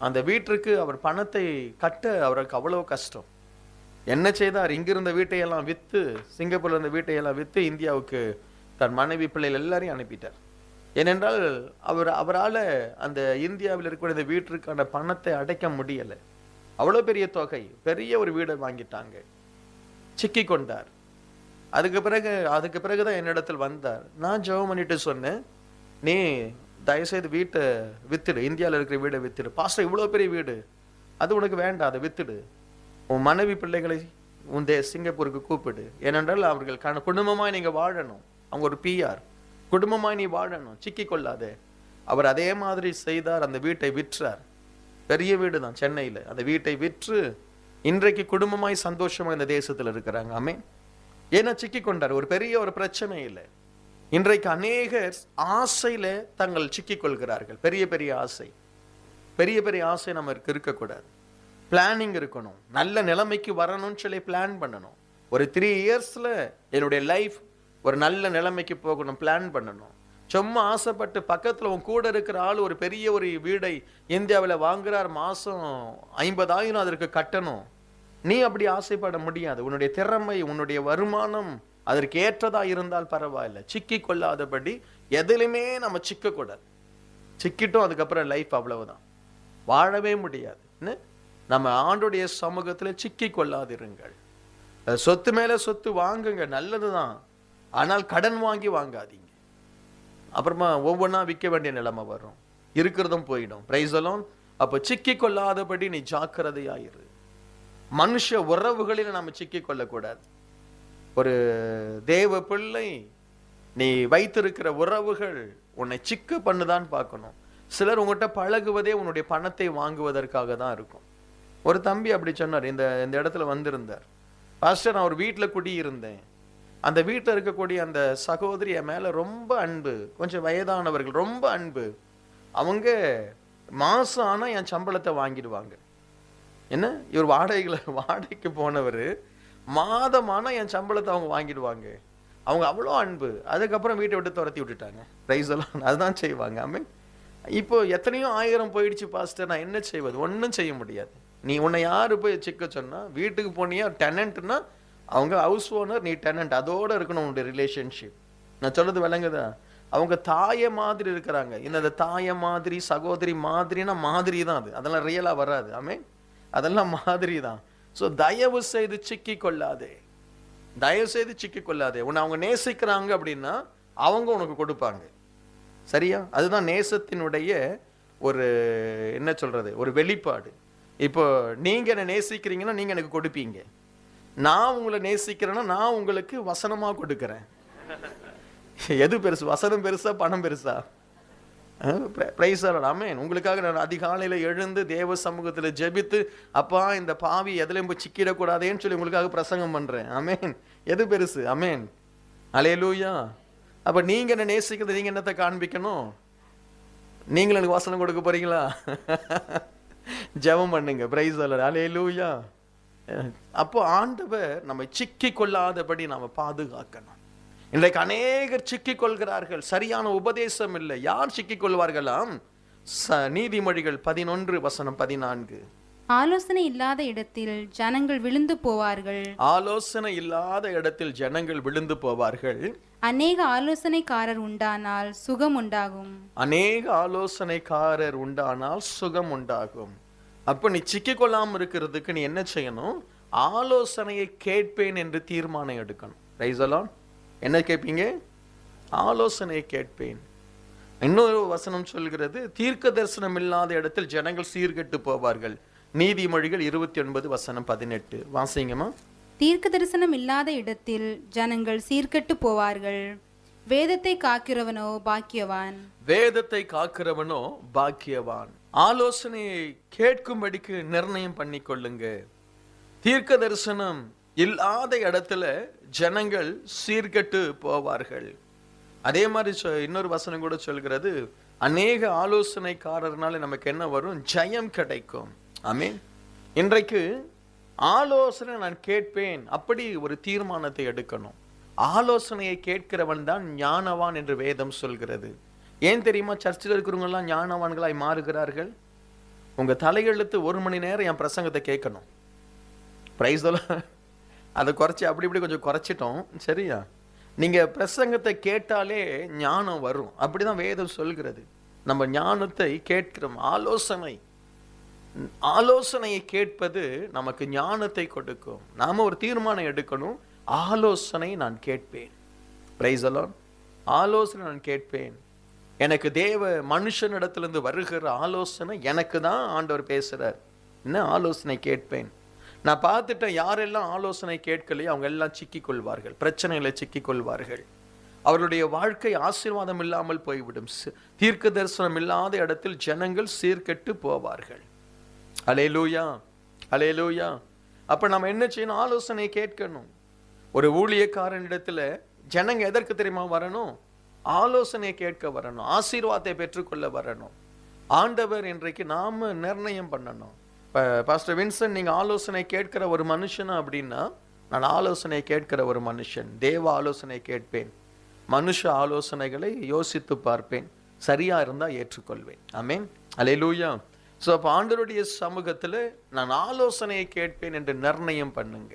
அந்த வீட்டிற்கு அவர் பணத்தை கட்ட அவருக்கு அவ்வளவு கஷ்டம். என்ன செய்தார்? இங்கிருந்த வீட்டையெல்லாம் விற்று, சிங்கப்பூர்ல இருந்த வீட்டையெல்லாம் விற்று இந்தியாவுக்கு தன் மனைவி பிள்ளைகள் எல்லாரையும் அனுப்பிட்டார். ஏனென்றால் அவரால் அந்த இந்தியாவில் இருக்கிற இந்த வீட்டிற்கான பணத்தை அடைக்க முடியலை. அவ்வளோ பெரிய தொகை, பெரிய ஒரு வீடை வாங்கிட்டாங்க, சிக்கி கொண்டார். அதுக்கு பிறகுதான் என்னிடத்தில் வந்தார். நான் ஜெபம் பண்ணிட்டு சொன்னேன், நீ தயவுசெய்து வீட்டை வித்துடு, இந்தியாவில் இருக்கிற வீடை வித்துடு. பாஸ்டர் இவ்வளோ பெரிய வீடு, அது உனக்கு வேண்டாம், அதை வித்துடு. உன் மனைவி பிள்ளைகளை உன் சிங்கப்பூருக்கு கூப்பிடு. ஏனென்றால் அவர்கள் குடும்பமாய் நீங்க வாழணும். அவங்க ஒரு PR, குடும்பமாய் நீ வாழணும், சிக்கி கொள்ளாதே. அவர் அதே மாதிரி செய்தார். அந்த வீட்டை விற்றார். பெரிய வீடு தான் சென்னையில். அந்த வீட்டை விற்று இன்றைக்கு குடும்பமாய் சந்தோஷமா இந்த தேசத்தில் இருக்கிறாங்க. ஆமென். ஏன்னா சிக்கி கொண்டார். ஒரு பெரிய ஒரு பிரச்சனை இல்லை. இன்றைக்கு அநேகர் ஆசையில தங்கள் சிக்கிக் கொள்கிறார்கள். பெரிய பெரிய ஆசை, பெரிய பெரிய ஆசை நமக்கு இருக்கக்கூடாது. பிளானிங் இருக்கணும். நல்ல நிலைமைக்கு வரணும்னு சொல்லி பிளான் பண்ணணும். ஒரு 3 இயர்ஸ்ல என்னுடைய லைஃப் ஒரு நல்ல நிலைமைக்கு போகணும், பிளான் பண்ணணும். சும்மா ஆசைப்பட்டு பக்கத்துல உன் கூட இருக்கிற ஆள் ஒரு பெரிய ஒரு வீடை இந்தியாவில் வாங்குறார், மாசம் 50,000 அதற்கு கட்டணும். நீ அப்படி ஆசைப்பட முடியாது. உன்னுடைய திறமை, உன்னுடைய வருமானம் அதற்கு ஏற்றதா இருந்தால் பரவாயில்ல. சிக்கி கொள்ளாதபடி எதிலுமே நம்ம சிக்கக்கூடாது. சிக்கிட்டோம் அதுக்கப்புறம் லைஃப் அவ்வளவுதான், வாழவே முடியாது. நம்ம ஆண்டுடைய சமூகத்தில் சிக்கி கொள்ளாதிருங்கள். சொத்து மேல சொத்து வாங்குங்க, நல்லதுதான். ஆனால் கடன் வாங்கி வாங்காதீங்க. அப்புறமா ஒவ்வொன்றா விற்க வேண்டிய நிலைமை வரும், இருக்கிறதும் போயிடும். Price alone. அப்ப சிக்கி கொள்ளாதபடி நீ ஜாக்கிரதையாயிரு. மனுஷ உறவுகளில் நாம சிக்கி கொள்ளக்கூடாது. ஒரு தேவ பிள்ளை, நீ வைத்திருக்கிற உறவுகள் உன்னை சிக்க பண்ணுதான் பார்க்கணும். சிலர் உங்ககிட்ட பழகுவதே உன்னுடைய பணத்தை வாங்குவதற்காக தான் இருக்கும். ஒரு தம்பி அப்படி சொன்னார். இந்த இடத்துல வந்திருந்தார். பாஸ்டர், நான் ஒரு வீட்டில் குடியிருந்தேன். அந்த வீட்டில் இருக்கக்கூடிய அந்த சகோதரி என் மேல ரொம்ப அன்பு, கொஞ்சம் வயதானவர்கள், ரொம்ப அன்பு. அவங்க மாசம் ஆனா என் சம்பளத்தை வாங்கிடுவாங்க. என்ன, இவர் வாடகைக்கு போனவர் மாதமானா என் சம்பளத்தை அவங்க வாங்கிடுவாங்க. அவங்க அவ்வளோ அன்பு. அதுக்கப்புறம் வீட்டை விட்டு துரத்தி விட்டுட்டாங்க. பிரைஸ் எல்லாம் அதுதான் செய்வாங்க. ஆமென். இப்போ எத்தனையோ 1000 போயிடுச்சு பாஸ்டர், நான் என்ன செய்வது? ஒன்றும் செய்ய முடியாது. நீ உன்னை யாரு போய் சிக்க சொன்னா? வீட்டுக்கு போனியா, டெனன்ட்னா அவங்க ஹவுஸ் ஓனர், நீ டெனன்ட், அதோட இருக்கணும் உன்னுடைய ரிலேஷன்ஷிப். நான் சொல்றது விளங்குதா? அவங்க தாய மாதிரி இருக்கிறாங்க. இந்த தாய மாதிரி, சகோதரி மாதிரினா மாதிரி தான் அது. அதெல்லாம் ரியலா வராது. ஆமென். அதெல்லாம் மாதிரி தான். ஸோ தயவு செய்து சிக்கி கொள்ளாதே, தயவு செய்து சிக்கி கொள்ளாதே. உன்னை அவங்க நேசிக்கிறாங்க அப்படின்னா அவங்க உனக்கு கொடுப்பாங்க. சரியா? அதுதான் நேசத்தினுடைய ஒரு என்ன சொல்றது, ஒரு வெளிப்பாடு. இப்போ நீங்க என்ன நேசிக்கிறீங்கன்னா நீங்க எனக்கு கொடுப்பீங்க. நான் உங்களை நேசிக்கிறேன்னா நான் உங்களுக்கு வசனமா கொடுக்கிறேன். எது பெருசு? வசனம் பெருசா, பணம் பெருசா? Praise lord. ஆமென். உங்களுக்காக நான் அதிகாலையில எழுந்து தேவ சமூகத்துல ஜெபித்து, அப்பா இந்த பாவி எதுலையும் போய் சிக்கிடக்கூடாதேன்னு சொல்லி உங்களுக்காக பிரசங்கம் பண்றேன். ஆமென். எது பெருசு? ஆமென். அல்லேலூயா. அப்ப நீங்க என்ன நேசிக்கிறது, நீங்க என்னத்தை காண்பிக்கணும்? நீங்களும் எனக்கு வசனம் கொடுக்க போறீங்களா? ஜெபம் பண்ணுங்க. Praise lord. அல்லேலூயா. அப்போ ஆண்டவர் நம்ம சிக்கி கொள்ளாதபடி நாம பாதுகாக்கணும். இன்றைக்கு அநேகர் சிக்கிக் கொள்கிறார்கள். சரியான உபதேசம் இல்லை. யார் சிக்கிக் கொள்வார்களாம்? நீதிமொழிகள் 11:14. ஆலோசனை இல்லாத இடத்தில் ஜனங்கள் விழுந்து போவார்கள். ஆலோசனை இல்லாத இடத்தில் ஜனங்கள் விழுந்து போவார்கள். அநேக ஆலோசனைக்காரர் உண்டானால் சுகம் உண்டாகும். அநேக ஆலோசனைக்காரர் உண்டானால் சுகம் உண்டாகும். அப்ப நீ சிக்கிக் கொள்ளாம இருக்கிறதுக்கு நீ என்ன செய்யணும்? ஆலோசனையை கேட்பேன் என்று தீர்மானம் எடுக்கணும். Praise the Lord. என்ன கேட்பீங்க? ஆலோசனையை கேட்பேன். இன்னொரு வசனம் சொல்கிறது, தீர்க்க தரிசனம் இல்லாத இடத்தில் ஜனங்கள் சீர்கெட்டு போவார்கள். நீதிமொழிகள் 29:18. வாசிங்கம்மா. தீர்க்க தரிசனம் இல்லாத இடத்தில் ஜனங்கள் சீர்கெட்டு போவார்கள். வேதத்தை காக்கிறவனோ பாக்கியவான். வேதத்தை காக்கிறவனோ பாக்கியவான். ஆலோசனையை கேட்கும்படிக்கு நிர்ணயம் பண்ணி கொள்ளுங்க. தீர்க்க தரிசனம் இல்லாத இடத்துல ஜனங்கள் சீர்கெட்டு போவார்கள். அதே மாதிரி இன்னொரு வசனம் கூட சொல்கிறது, அநேக ஆலோசனைக்காரர்னால நமக்கு என்ன வரும்? ஜெயம் கிடைக்கும். ஆமென். இன்றைக்கு ஆலோசனை நான் கேட்பேன், அப்படி ஒரு தீர்மானத்தை எடுக்கணும். ஆலோசனையை கேட்கிறவன் தான் ஞானவான் என்று வேதம் சொல்கிறது. ஏன் தெரியுமா சர்ச்சில் இருக்கிறவங்க எல்லாம் ஞானவான்களாய் மாறுகிறார்கள்? உங்க தலையெழுத்து 1 மணி நேரம் என் பிரசங்கத்தை கேட்கணும். பிரைஸ் அதை குறைச்சி அப்படி இப்படி கொஞ்சம் குறைச்சிட்டோம், சரியா? நீங்க பிரசங்கத்தை கேட்டாலே ஞானம் வரும், அப்படிதான் வேதம் சொல்கிறது. நம்ம ஞானத்தை கேட்கிறோம். ஆலோசனையை கேட்பது நமக்கு ஞானத்தை கொடுக்கும். நாம ஒரு தீர்மானம் எடுக்கணும். ஆலோசனை நான் கேட்பேன். Price the Lord. ஆலோசனை நான் கேட்பேன். எனக்கு தேவ மனுஷனிடத்திலிருந்து வருகிற ஆலோசனை எனக்கு தான் ஆண்டவர் பேசுறார். என்ன ஆலோசனை கேட்பேன். நான் பார்த்துட்டேன், யாரெல்லாம் ஆலோசனை கேட்கலையோ அவங்க எல்லாம் சிக்கிக் கொள்வார்கள், பிரச்சனைகளை சிக்கிக் கொள்வார்கள். அவர்களுடைய வாழ்க்கை ஆசீர்வாதம் இல்லாமல் போய்விடும். தீர்க்க தரிசனம் இல்லாத இடத்தில் ஜனங்கள் சீர்கெட்டு போவார்கள். அல்லேலூயா, அல்லேலூயா. அப்ப நம்ம என்ன செய்யணும்? ஆலோசனை கேட்கணும். ஒரு ஊழியக்காரனிடத்துல ஜனங்க எதற்கு தெரியுமா வரணும்? ஆலோசனையை கேட்க வரணும், ஆசீர்வாதத்தை பெற்றுக்கொள்ள வரணும். ஆண்டவர் இன்றைக்கு நாம நிர்ணயம் பண்ணணும். பாஸ்டர் வின்சென்ட், நீங்க ஆலோசனை கேட்கிற ஒரு மனுஷனா அப்படின்னா, நான் ஆலோசனை கேட்கிற ஒரு மனுஷன். தேவ ஆலோசனை கேட்பேன், மனுஷ ஆலோசனைகளை யோசித்து பார்ப்பேன், சரியா இருந்தா ஏற்றுக்கொள்வேன். ஆமென், அல்லேலூயா. ஸோ அப்போ ஆண்டவருடைய சமூகத்தில் நான் ஆலோசனையை கேட்பேன் என்று நிர்ணயம் பண்ணுங்க.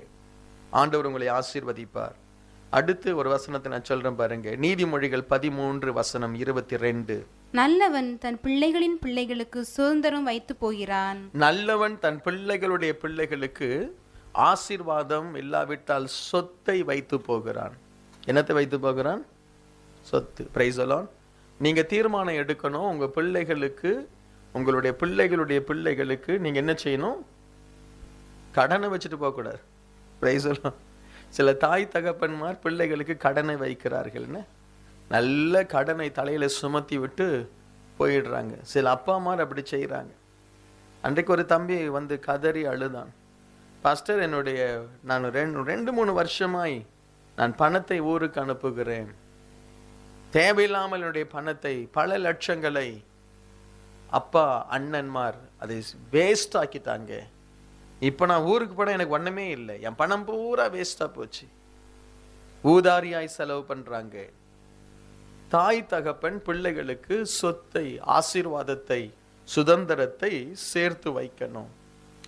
ஆண்டவர் உங்களை ஆசீர்வதிப்பார். அடுத்து ஒரு வசனத்தை நான் சொல்றேன் பாருங்க. நீதிமொழிகள் 13:22. நல்லவன் தன் பிள்ளைகளின் பிள்ளைகளுக்கு சுதந்திரம் வைத்து போகிறான். நல்லவன் தன் பிள்ளைகளுடைய பிள்ளைகளுக்கு ஆசீர்வாதம் இல்லாவிட்டால் சொத்தை வைத்து போகிறான். என்னத்தை வைத்து போகிறான்? சொத்து. Price the Lord. நீங்க தீர்மானம் எடுக்கணும். உங்க பிள்ளைகளுக்கு, உங்களுடைய பிள்ளைகளுடைய பிள்ளைகளுக்கு நீங்க என்ன செய்யணும்? கடனை வச்சுட்டு போக கூடாது. Price the Lord. சில தாய் தகப்பன்மார் பிள்ளைகளுக்கு கடனை வைக்கிறார்கள்னு நல்ல கடனை தலையில சுமத்தி விட்டு போயிடுறாங்க. சில அப்பா அம்மார் அப்படி செய்யறாங்க. அன்றைக்கு ஒரு தம்பி வந்து கதறி அழுதான். பாஸ்டர், நான் 2-3 வருஷமாய் நான் பணத்தை ஊருக்கு அனுப்புகிறேன். தேவையில்லாமல் என்னுடைய பணத்தை, பல லட்சங்களை அப்பா அண்ணன்மார் அதை வேஸ்ட் ஆக்கிட்டாங்க. இப்ப நான் ஊருக்கு போனா எனக்கு ஒண்ணுமே இல்லை, என் பணம் பூரா வேஸ்டா போச்சு. ஊதாரியாய் செலவு பண்றாங்க. தாய் தகப்பன் பிள்ளைகளுக்கு சொத்தை, ஆசீர்வாதத்தை, சுதந்திரத்தை சேர்த்து வைக்கணும்.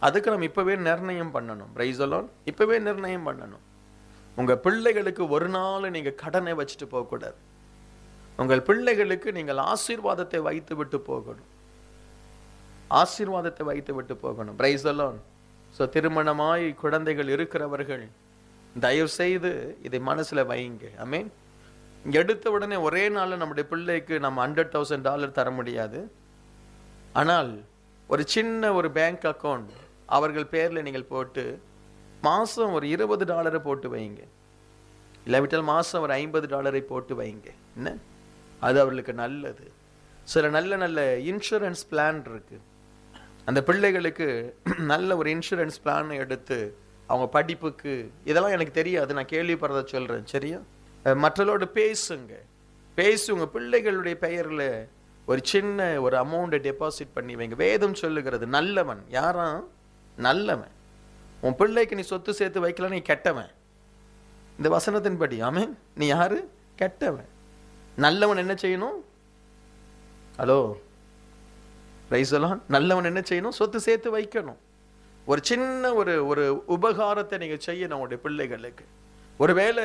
அதுக்கு நம்ம இப்பவே நிர்ணயம் பண்ணணும். Price the Lord. இப்பவே நிர்ணயம் பண்ணணும். உங்க பிள்ளைகளுக்கு ஒரு நாள் நீங்க கடனை வச்சுட்டு போக கூடாது. உங்கள் பிள்ளைகளுக்கு நீங்கள் ஆசீர்வாதத்தை வைத்து விட்டு போகணும். ஆசீர்வாதத்தை வைத்து விட்டு போகணும். Price the lord. ஸோ திருமணமாய் குழந்தைகள் இருக்கிறவர்கள் தயவு செய்து இதை மனசுல வைங்க. ஆமென். எடுத்த உடனே ஒரே நாள்ல நம்முடைய பிள்ளைக்கு நம்ம $100,000 தர முடியாது. ஆனால் ஒரு சின்ன ஒரு பேங்க் அக்கௌண்ட் அவர்கள் பேர்ல நீங்கள் போட்டு மாசம் ஒரு $20 போட்டு வைங்க. இல்லாவிட்டால் மாசம் ஒரு $50 போட்டு வைங்க. என்ன, அது அவர்களுக்கு நல்லது. சில நல்ல நல்ல இன்சூரன்ஸ் பிளான் இருக்கு. அந்த பிள்ளைகளுக்கு நல்ல ஒரு இன்சூரன்ஸ் பிளான் எடுத்து அவங்க படிப்புக்கு, இதெல்லாம் எனக்கு தெரியாது, நான் கேள்விப்படுறத சொல்றேன், சரியா? மற்றவர்களோடு பேசுங்க. பேசி உங்க பிள்ளைகளுடைய பெயர்ல ஒரு சின்ன ஒரு அமௌண்ட் டெபாசிட் பண்ணி வைங்க. வேதம் சொல்லுகிறது நல்லவன் யாரா? நல்லவன். உன் பிள்ளைக்கு நீ சொத்து சேர்த்து வைக்கல, நீ கெட்டவன். இந்த வசனத்தின்படி. ஆமென். நீ யாரு? கெட்டவன். நல்லவன் என்ன செய்யணும்? Hello, price the Lord. நல்லவன் என்ன செய்யணும்? சொத்து சேர்த்து வைக்கணும். ஒரு சின்ன ஒரு உபகாரத்தை நீங்க செய்யணும் உங்களுடைய பிள்ளைகளுக்கு. ஒருவேளை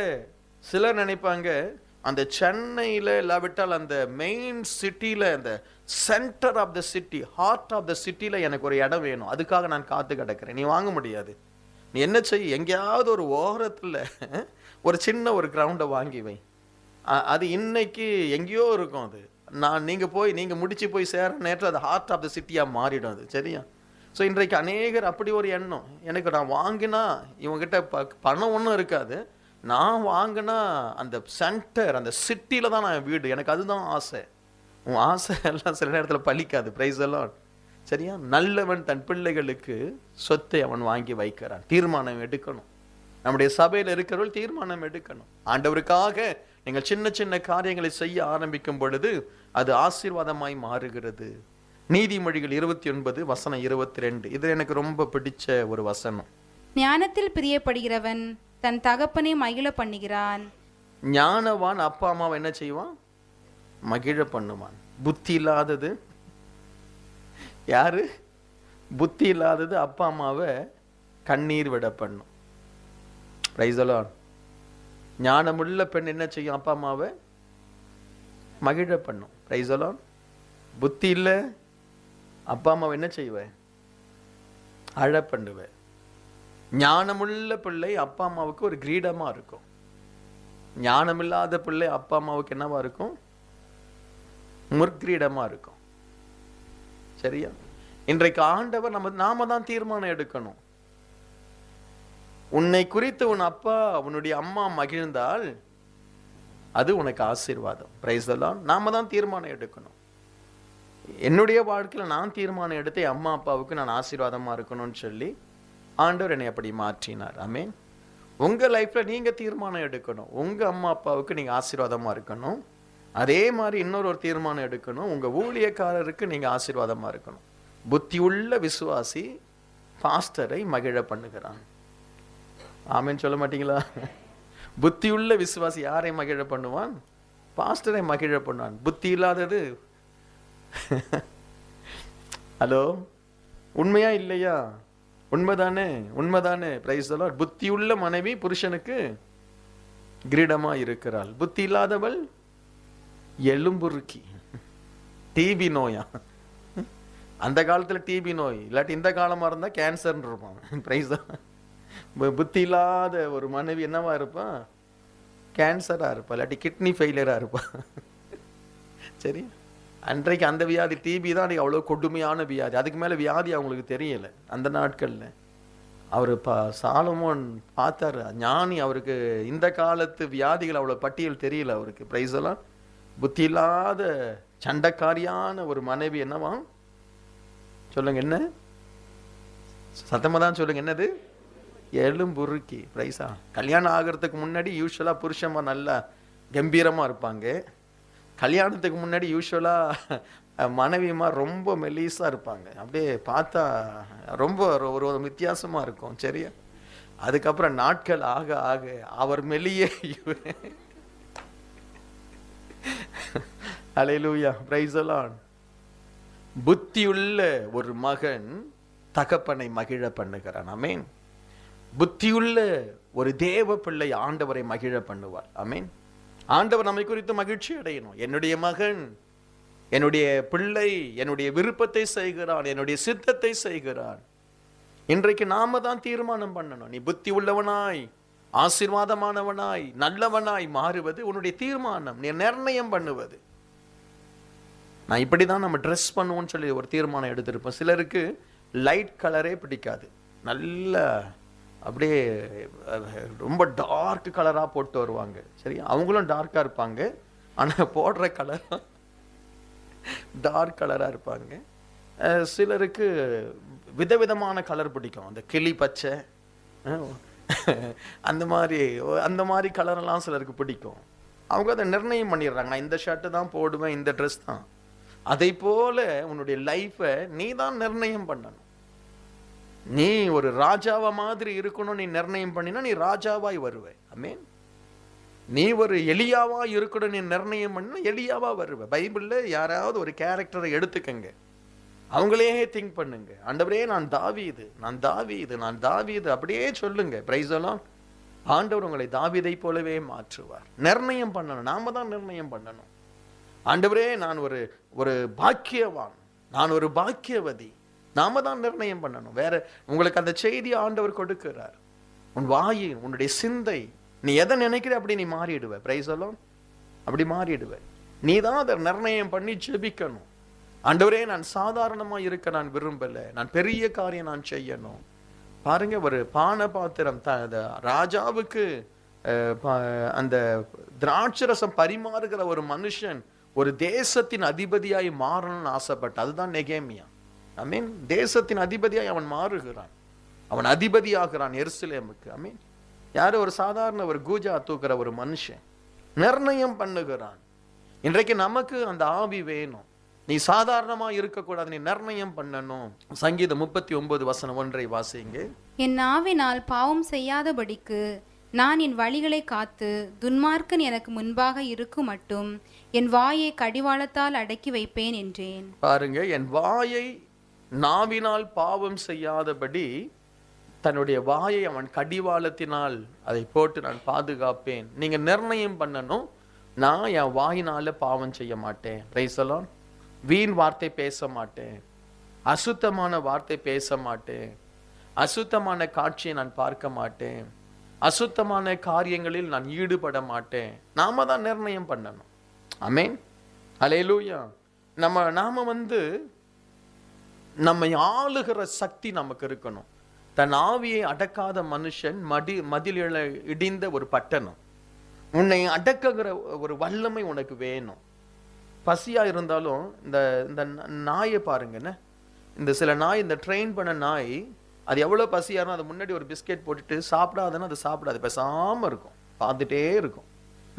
சிலர் நினைப்பாங்க, அந்த சென்னையில இல்லாவிட்டால் அந்த மெயின் சிட்டியில, அந்த centre of the city, heart of the சிட்டியில எனக்கு ஒரு இடம் வேணும், அதுக்காக நான் காத்து கிடக்கிறேன். நீ வாங்க முடியாது. நீ என்ன செய்? எங்கேயாவது ஒரு ஓரத்துல ஒரு சின்ன ஒரு கிரவுண்டை வாங்கி வை. அது இன்னைக்கு எங்கேயோ இருக்கும். அது நீங்க முடிச்சு போய் சேர நேரத்தில் அது ஹார்ட் ஆஃப் த சிட்டியா மாறிடும். அது சரியா? ஸோ இன்றைக்கு அநேகர் அப்படி ஒரு எண்ணம், எனக்கு நான் வாங்கினா இவங்ககிட்ட பணம் ஒன்றும் இருக்காது, நான் வாங்கினா அந்த சென்டர் அந்த சிட்டியில் தான் நான் வீடு, எனக்கு அதுதான் ஆசை. உன் ஆசை எல்லாம் சில நேரத்தில் பலிக்காது. பிரைஸ் எல்லாம் சரியா? நல்லவன் தன் பிள்ளைகளுக்கு சொத்தை அவன் வாங்கி வைக்கிறான். தீர்மானம் எடுக்கணும். நம்முடைய சபையில் இருக்கிறவர்கள் தீர்மானம் எடுக்கணும். ஆண்டவருக்காக நீங்கள் சின்ன சின்ன காரியங்களை செய்ய ஆரம்பிக்கும் பொழுது அது ஆசீர்வாதமாய் மாறுகிறது. நீதிமொழிகள் 29:22 இது எனக்கு ரொம்ப பிடிச்ச ஒரு வசனம். ஞானத்தில் பிரியப்படுகிறவன் தன் தகப்பனை மகிழ பண்ணுகிறான். ஞானவான் அப்பா அம்மாவை என்ன செய்வான்? மகிழ பண்ணுவான். புத்தி இல்லாதது யாரு? புத்தி இல்லாதது அப்பா அம்மாவை கண்ணீர் விட பண்ணும். Price the Lord. ஞானமுள்ள பெண் என்ன செய்யும்? அப்பா அம்மாவை மகிழ பண்ணும். Price the Lord. புத்தி இல்லை, அப்பா அம்மாவை என்ன செய்வேன்? அழ பண்ணுவேன். ஞானமுள்ள பிள்ளை அப்பா அம்மாவுக்கு ஒரு கிரீடமா இருக்கும். ஞானமில்லாத பிள்ளை அப்பா அம்மாவுக்கு என்னவா இருக்கும்? முற்கிரீடமா இருக்கும். சரியா? இன்றைக்கு ஆண்டவர் நாம தான் தீர்மானம் எடுக்கணும். உன்னை குறித்து உன் அப்பா உன்னுடைய அம்மா மகிழ்ந்தால் அது உனக்கு ஆசீர்வாதம். Price the Lord. நாம தான் தீர்மானம் எடுக்கணும். என்னுடைய வாழ்க்கையில் நான் தீர்மானம் எடுத்து அம்மா அப்பாவுக்கு நான் ஆசீர்வாதமா இருக்கணும்னு சொல்லி ஆண்டவர் என்னை அப்படி மாற்றினார். ஆமென். உங்க லைஃப்ல நீங்க தீர்மானம் எடுக்கணும். உங்க அம்மா அப்பாவுக்கு நீங்க ஆசீர்வாதமா இருக்கணும். அதே மாதிரி இன்னொரு தீர்மானம் எடுக்கணும். உங்க ஊழியக்காரருக்கு நீங்க ஆசீர்வாதமா இருக்கணும். புத்தி உள்ள விசுவாசி பாஸ்டரை மகிழ பண்ணுகிறான். ஆமென் சொல்ல மாட்டீங்களா? புத்தி உள்ள விசுவாசி யாரை மகிழ பண்ணுவான்? பாஸ்டரை மகிழ பண்ணுவான். புத்தி இல்லாதது ஹலோ, உண்மையா இல்லையா? உண்மைதானே? உண்மைதானே. Price the Lord. புத்தி உள்ள மனைவி புருஷனுக்கு கிரீடமா இருக்கிறாள். புத்தி இல்லாதவள் எலும்புருக்கி. டிபி நோயா? அந்த காலத்துல டிபி நோய் இல்லாட்டி இந்த காலமா இருந்தா கேன்சர் இருப்பான். பிரைஸ். புத்தி இல்லாத ஒரு மனைவி என்னவா இருப்பான்? கேன்சரா இருப்பா, இல்லாட்டி கிட்னி ஃபெயிலியரா இருப்பா. சரி, அன்றைக்கு அந்த வியாதி டிபி தான் அன்றைக்கு அவ்வளோ கொடுமையான வியாதி. அதுக்கு மேலே வியாதி அவங்களுக்கு தெரியலை அந்த நாட்களில். அவர் சாலமோன் பார்த்தாரு, ஞானி, அவருக்கு இந்த காலத்து வியாதிகள் அவ்வளோ பட்டியல் தெரியல அவருக்கு. பிரைஸ் எல்லாம். புத்தி இல்லாத சண்டைக்காரியான ஒரு மனைவி என்னவா? சொல்லுங்க, என்ன சத்தமாக தான் சொல்லுங்க, என்னது? எலும்புருக்கி. பிரைஸா. கல்யாணம் ஆகிறதுக்கு முன்னாடி யூஸ்வலாக புருஷமா நல்லா கம்பீரமாக இருப்பாங்க. கல்யாணத்துக்கு முன்னாடி யூஸ்வலாக மனைவிமா ரொம்ப மெலிசாக இருப்பாங்க. அப்படியே பார்த்தா ரொம்ப ஒரு வித்தியாசமாக இருக்கும். சரியா? அதுக்கப்புறம் நாட்கள் ஆக ஆக அவர் மெலியே. அல்லேலூயா. Price the Lord. புத்தியுள்ள ஒரு மகன் தகப்பனை மகிழ பண்ணுகிறான். ஆமென். புத்தியுள்ள ஒரு தேவ பிள்ளை ஆண்டவரை மகிழ பண்ணுவார். ஆமென். ஆண்டவர் நம்மை குறித்து மகிழ்ச்சி அடையணும். என்னுடைய மகன், என்னுடைய பிள்ளை என்னுடைய விருப்பத்தை செய்கிறான், என்னுடைய சித்தத்தை செய்கிறான். இன்றைக்கு நாம தான் தீர்மானம் பண்ணணும். நீ புத்தி உள்ளவனாய், ஆசீர்வாதமானவனாய், நல்லவனாய் மாறுவது உன்னுடைய தீர்மானம். நீ நிர்ணயம் பண்ணுவது. நான் இப்படிதான் நம்ம ட்ரெஸ் பண்ணுவோம்னு சொல்லி ஒரு தீர்மானம் எடுத்திருப்போம். சிலருக்கு லைட் கலரே பிடிக்காது. நல்ல அப்படியே ரொம்ப டார்க் கலராக போட்டு வருவாங்க. சரி, அவங்களும் டார்க்காக இருப்பாங்க, ஆனால் போடுற கலர் டார்க் கலராக இருப்பாங்க. சிலருக்கு விதவிதமான கலர் பிடிக்கும். அந்த கிளி பச்சை, அந்த மாதிரி கலரெல்லாம் சிலருக்கு பிடிக்கும். அவங்க அதை நிர்ணயம் பண்ணிடுறாங்க, நான் இந்த ஷர்ட்டு தான் போடுவேன், இந்த ட்ரெஸ் தான். அதை போல உன்னுடைய லைஃப்பை நீ தான் நிர்ணயம் பண்ணணும். நீ ஒரு ராஜாவா மாதிரி இருக்கணும் நீ நிர்ணயம் பண்ணினா நீ ராஜாவாய் வருவே. ஆமென். நீ ஒரு எலியாவா இருக்கணும் நீ நிர்ணயம் பண்ணினா எலியாவா வருவே. பைபிள்ல யாராவது ஒரு கேரக்டரை எடுத்துக்கங்க, அவங்களே திங்க் பண்ணுங்க. ஆண்டவரே, நான் தாவீது, நான் தாவீது, நான் தாவீது, அப்படியே சொல்லுங்க. Price the Lord. ஆண்டவர் உங்களை தாவீதை போலவே மாற்றுவார். நிர்ணயம் பண்ணணும். நாம தான் நிர்ணயம் பண்ணணும். ஆண்டவரே, நான் ஒரு பாக்கியவான், நான் ஒரு பாக்கியவதி. நாம தான் நிர்ணயம் பண்ணணும். வேற உங்களுக்கு அந்த செய்தியை ஆண்டவர் கொடுக்கிறார். உன் வாயு, உன்னுடைய சிந்தை, நீ எதை நினைக்கிற அப்படி நீ மாறிடுவ. Price the Lord. அப்படி மாறிடுவ. நீ தான் அதை நிர்ணயம் பண்ணி ஜெபிக்கணும். ஆண்டவரே, நான் சாதாரணமா இருக்க நான் விரும்பல, நான் பெரிய காரியம் நான் செய்யணும். பாருங்க, ஒரு பானை பாத்திரம் ராஜாவுக்கு அந்த திராட்சரசம் பரிமாறுகிற ஒரு மனுஷன் ஒரு தேசத்தின் அதிபதியாய் மாறணும்னு ஆசைப்பட்ட, அதுதான் நெகேமியா. ஐ மீன், தேசத்தின் அதிபதியாய் அவன் மாறுகிறான், அவன் அதிபதியாகிறான் எருசலேமுக்கு. ஐ மீன், யாரு? ஒரு சாதாரண ஒரு கூஜா தூக்குற ஒரு மனுஷன் நிர்ணயம் பண்ணுகிறான். இன்றைக்கு நமக்கு அந்த ஆவி வேணும். நீ சாதாரணமா இருக்கக்கூடாது, நீ நிர்ணயம் பண்ணணும். சங்கீதம் 39:1 வாசிங்க. என் நாவினால் பாவம் செய்யாதபடிக்கு நான் என் வழிகளை காத்து துன்மார்க்கன் எனக்கு முன்பாக இருக்கும் மட்டும் என் வாயை கடிவாளத்தால் அடக்கி வைப்பேன் என்றேன். பாருங்க, என் வாயை நாவினால் பாவம் செய்யாதபடி தன்னுடைய வாயை அவன் கடிவாளத்தினால் அதை போட்டு நான் பாதுகாப்பேன். நீங்க நிர்ணயம் பண்ணணும், நான் என் வாயினால பாவம் செய்ய மாட்டேன். Price the Lord. வீண் வார்த்தை பேச மாட்டேன், அசுத்தமான வார்த்தை பேச மாட்டேன், அசுத்தமான காட்சியை நான் பார்க்க மாட்டேன், அசுத்தமான காரியங்களில் நான் ஈடுபட மாட்டேன். நாம தான் நிர்ணயம் பண்ணணும். ஆமென், அல்லேலூயா. நாம நம்மை ஆளுகிற சக்தி நமக்கு இருக்கணும். தன் ஆவியை அடக்காத மனுஷன் மதில் இடிந்த ஒரு பட்டணம். உன்னை அடக்குகிற ஒரு வல்லமை உனக்கு வேணும். பசியா இருந்தாலும் இந்த நாயை பாருங்கண்ணே, இந்த சில நாய், இந்த ட்ரெயின் பண்ண நாய், அது எவ்வளோ பசியா இருந்தாலும் அது முன்னாடி ஒரு பிஸ்கெட் போட்டுட்டு சாப்பிடாதுன்னா அது சாப்பிடாது, பேசாம இருக்கும், பார்த்துட்டே இருக்கும்.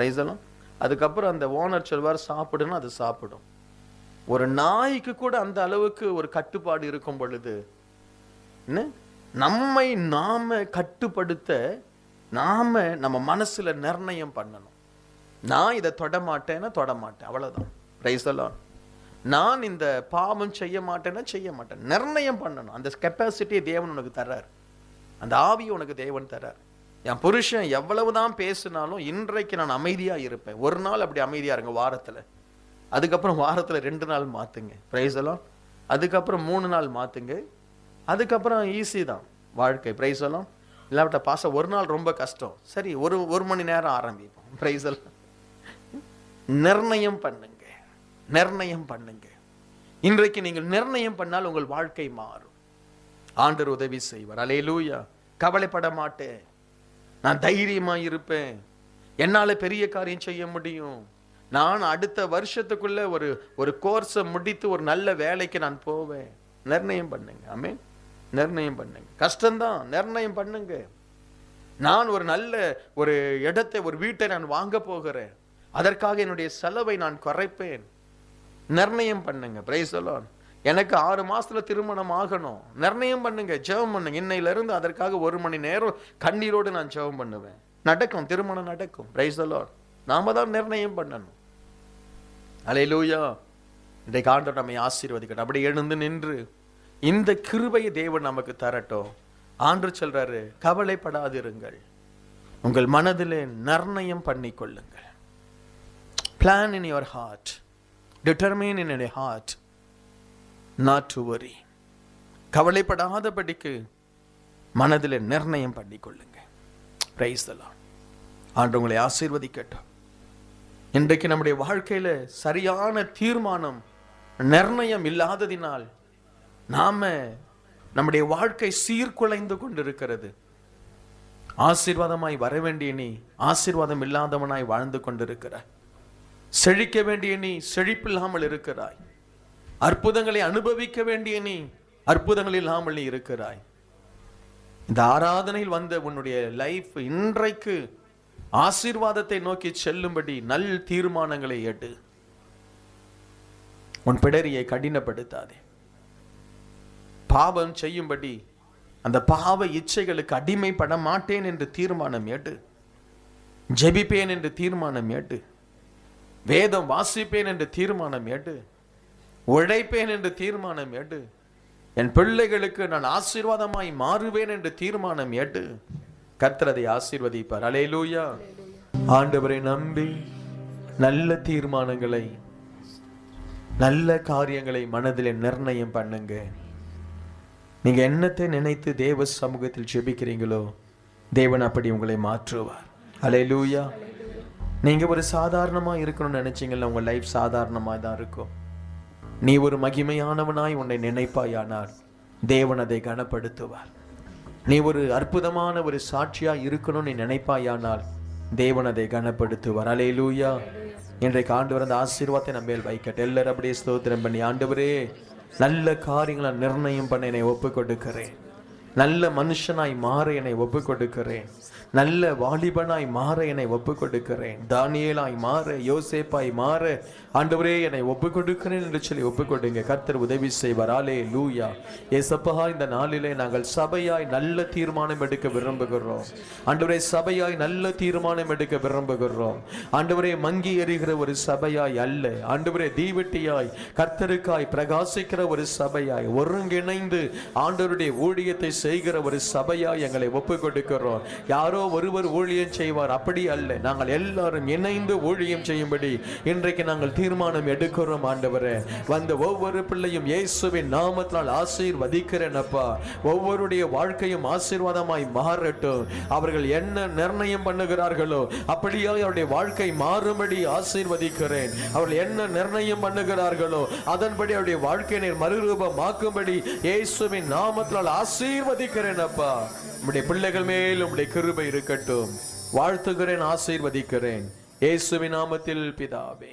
ரைஸெல்லாம் அதுக்கப்புறம் அந்த ஓனர் சொல்வார் சாப்பிடுன்னா அது சாப்பிடும். ஒரு நாய்க்கு கூட அந்த அளவுக்கு ஒரு கட்டுப்பாடு இருக்கும் பொழுது என்ன, நம்மை நாம கட்டுப்படுத்த நம்ம மனசுல நிர்ணயம் பண்ணணும். நான் இதை தொட மாட்டேன்னா தொட மாட்டேன், அவ்வளவுதான். Price the Lord. நான் இந்த பாவம் செய்ய மாட்டேன்னா செய்ய மாட்டேன். நிர்ணயம் பண்ணணும். அந்த கெப்பாசிட்டியை தேவன் உனக்கு தர்றார், அந்த ஆவியை உனக்கு தேவன் தர்றார். என் புருஷன் எவ்வளவுதான் பேசினாலும் இன்றைக்கு நான் அமைதியா இருப்பேன். ஒரு நாள் அப்படி அமைதியா இருங்க வாரத்துல, அதுக்கப்புறம் வாரத்துல 2 நாள் மாத்துங்க. Price the Lord. அதுக்கப்புறம் 3 நாள் மாத்துங்க. அதுக்கப்புறம் ஈஸி தான் வாழ்க்கை. Price the Lord. இல்லாவிட்ட பாச ஒரு நாள் ரொம்ப கஷ்டம், சரி ஒரு மணி நேரம் ஆரம்பிப்போம். Price the Lord. நிர்ணயம் பண்ணுங்க, நிர்ணயம் பண்ணுங்க. இன்றைக்கு நீங்கள் நிர்ணயம் பண்ணால் உங்கள் வாழ்க்கை மாறும். ஆண்டவர் உதவி செய்வார். அல்லேலூயா. கவலைப்பட மாட்டேன், நான் தைரியமா இருப்பேன், என்னால பெரிய காரியம் செய்ய முடியும், நான் அடுத்த வருஷத்துக்குள்ள ஒரு கோர்ஸை முடித்து ஒரு நல்ல வேலைக்கு நான் போவேன். நிர்ணயம் பண்ணுங்க. ஆமென். நிர்ணயம் பண்ணுங்க. கஷ்டம்தான், நிர்ணயம் பண்ணுங்க. நான் ஒரு நல்ல ஒரு இடத்தை, ஒரு வீட்டை நான் வாங்க போகிறேன், அதற்காக என்னுடைய செலவை நான் குறைப்பேன். நிர்ணயம் பண்ணுங்க. Praise the Lord. எனக்கு 6 மாசத்துல திருமணம் ஆகணும், நிர்ணயம் பண்ணுங்க, ஜெபம் பண்ணுங்க. இன்னையில இருந்து அதற்காக 1 மணி நேரம் கண்ணீரோடு நான் ஜெபம் பண்ணுவேன். நடக்கும், திருமணம் நடக்கும். Price the Lord. நாம தான் நிர்ணயம் பண்ணணும். அல்லேலூயா. இன்றைக்கு ஆண்டவர் நம்மை ஆசீர்வதிக்கட்டும். அப்படி எழுந்து நின்று இந்த கிருபையை தேவன் நமக்கு தரட்டும். ஆண்டவர் சொல்றாரு, கவலைப்படாதிருங்கள், உங்கள் மனதிலே நிர்ணயம் பண்ணிக்கொள்ளுங்கள். Plan in your heart, determine in your heart not to worry. கவலைப்படாதபடிக்கு மனதிலே நிர்ணயம் பண்ணிக்கொள்ளுங்க. Praise the Lord. ஆண்டவர் உங்களை ஆசீர்வதிக்கட்டும். இன்றைக்கு நம்முடைய வாழ்க்கையில சரியான தீர்மானம், நிர்ணயம் இல்லாததினால் நம்முடைய வாழ்க்கை சீர்குலைந்து கொண்டிருக்கிறது. ஆசீர்வாதமாய் வர வேண்டிய நீ ஆசீர்வாதம் இல்லாதவனாய் வாழ்ந்து கொண்டிருக்கிறாய். செழிக்க வேண்டிய நீ செழிப்பில்லாமல் இருக்கிறாய். அற்புதங்களை அனுபவிக்க வேண்டிய நீ அற்புதங்கள் இல்லாமல் நீ இருக்கிறாய். இந்த ஆராதனையில் வந்த உன்னுடைய லைஃப் இன்றைக்கு ஆசீர்வாதத்தை நோக்கி செல்லும்படி நல் தீர்மானங்களை எடு. உன் பிடரியை கடினப்படுத்தாதே. பாவம் செய்யும்படி அந்த பாவ இச்சைகளுக்கு அடிமைப்பட மாட்டேன் என்று தீர்மானம் எடு. ஜெபிப்பேன் என்று தீர்மானம் எடு. வேதம் வாசிப்பேன் என்று தீர்மானம் எடு. உழைப்பேன் என்று தீர்மானம் எடு. என் பிள்ளைகளுக்கு நான் ஆசீர்வாதமாய் மாறுவேன் என்று தீர்மானம் எடு. கர்த்தர் அதை ஆசீர்வதிப்பார். அல்லேலூயா. ஆண்டவரை நம்பி நல்ல தீர்மானங்களை, நல்ல காரியங்களை மனதில் நிர்ணயம் பண்ணுங்க. நீங்க என்னத்தை நினைத்து தேவ சமூகத்தில் ஜெபிக்கிறீங்களோ தேவன் அப்படி உங்களை மாற்றுவார். அல்லேலூயா. நீங்க ஒரு சாதாரணமா இருக்கணும்னு நினைச்சீங்கன்னா உங்க லைஃப் சாதாரணமா தான் இருக்கும். நீ ஒரு மகிமையானவனாய் உன்னை நினைப்பாயானார் தேவன் அதை கனப்படுத்துவார். நீ ஒரு அற்புதமான ஒரு சாட்சியாய் இருக்கணும்னு நீ நினைப்பாயானால் தேவன் அதை கனப்படுத்துவார். அல்லேலூயா. இன்றைக்கு ஆண்டவர் அந்த ஆசீர்வாதத்தை நம்ம மேல் வைக்கட்டும். எல்லாரும் அப்படியே ஸ்தோத்திரம் பண்ணி, ஆண்டவரே நல்ல காரியங்களை நிர்ணயம் பண்ண என்னை ஒப்பு கொடுக்கிறேன். நல்ல மனுஷனாய் மாற என்னை ஒப்பு கொடுக்கிறேன். நல்ல வாலிபனாய் மாற என்னை ஒப்பு கொடுக்கிறேன். தானியேலாய் மாற, யோசேப்பாய் மாற ஆண்டவரே என்னை ஒப்பு கொடுக்கிறேன் என்று சொல்லி ஒப்பு கொடுங்க. கர்த்தர் உதவி செய்வார். அல்லேலூயா. ஏசப்பா, இந்த நாளிலே நாங்கள் சபையாய் நல்ல தீர்மானம் எடுக்க விரும்புகிறோம். ஆண்டவரே, சபையாய் நல்ல தீர்மானம் எடுக்க விரும்புகிறோம். ஆண்டவரே, மங்கி எறிகிற ஒரு சபையாய் அல்ல. ஆண்டவரே, தீவெட்டியாய் கர்த்தருக்காய் பிரகாசிக்கிற ஒரு சபையாய், ஒருங்கிணைந்து ஆண்டவருடைய ஊழியத்தை செய்கிற ஒரு சபையாய் எங்களை ஒப்பு கொடுக்கிறோம். யாரோ ஒருவர் ஊழியம் செய்வார், அப்படி அல்ல. நாங்கள் எல்லாரும் இணைந்து ஊழியம் செய்யும்படி இன்றைக்கு நாங்கள் தீர்மானம் எடுக்கிறோம். ஆண்டவரே, வந்த ஒவ்வொரு பிள்ளையும் இயேசுவின் நாமத்தினால் ஆசீர்வதிக்கிறேன் அப்பா. ஒவ்வொருடைய வாழ்க்கையும் ஆசீர்வாதமாய் மாறட்டும். அவர்கள் என்ன நிர்ணயம் பண்ணுகிறார்களோ அப்படியே அவருடைய வாழ்க்கை மாறும்படி ஆசீர்வதிக்கிறேன். அவர்கள் என்ன நிர்ணயம் பண்ணுகிறார்களோ அதன்படி அவருடைய வாழ்க்கையை மறுரூபமாக்கும்படி இயேசுவின் நாமத்தினால் ஆசீர்வதிக்கிறேன் அப்பா. உம்முடைய பிள்ளைகள் மேல் உம்முடைய கிருபை இருக்கட்டும். வாழ்த்துகிறேன், ஆசீர்வதிக்கிறேன் இயேசுவின் நாமத்தில் பிதாவே.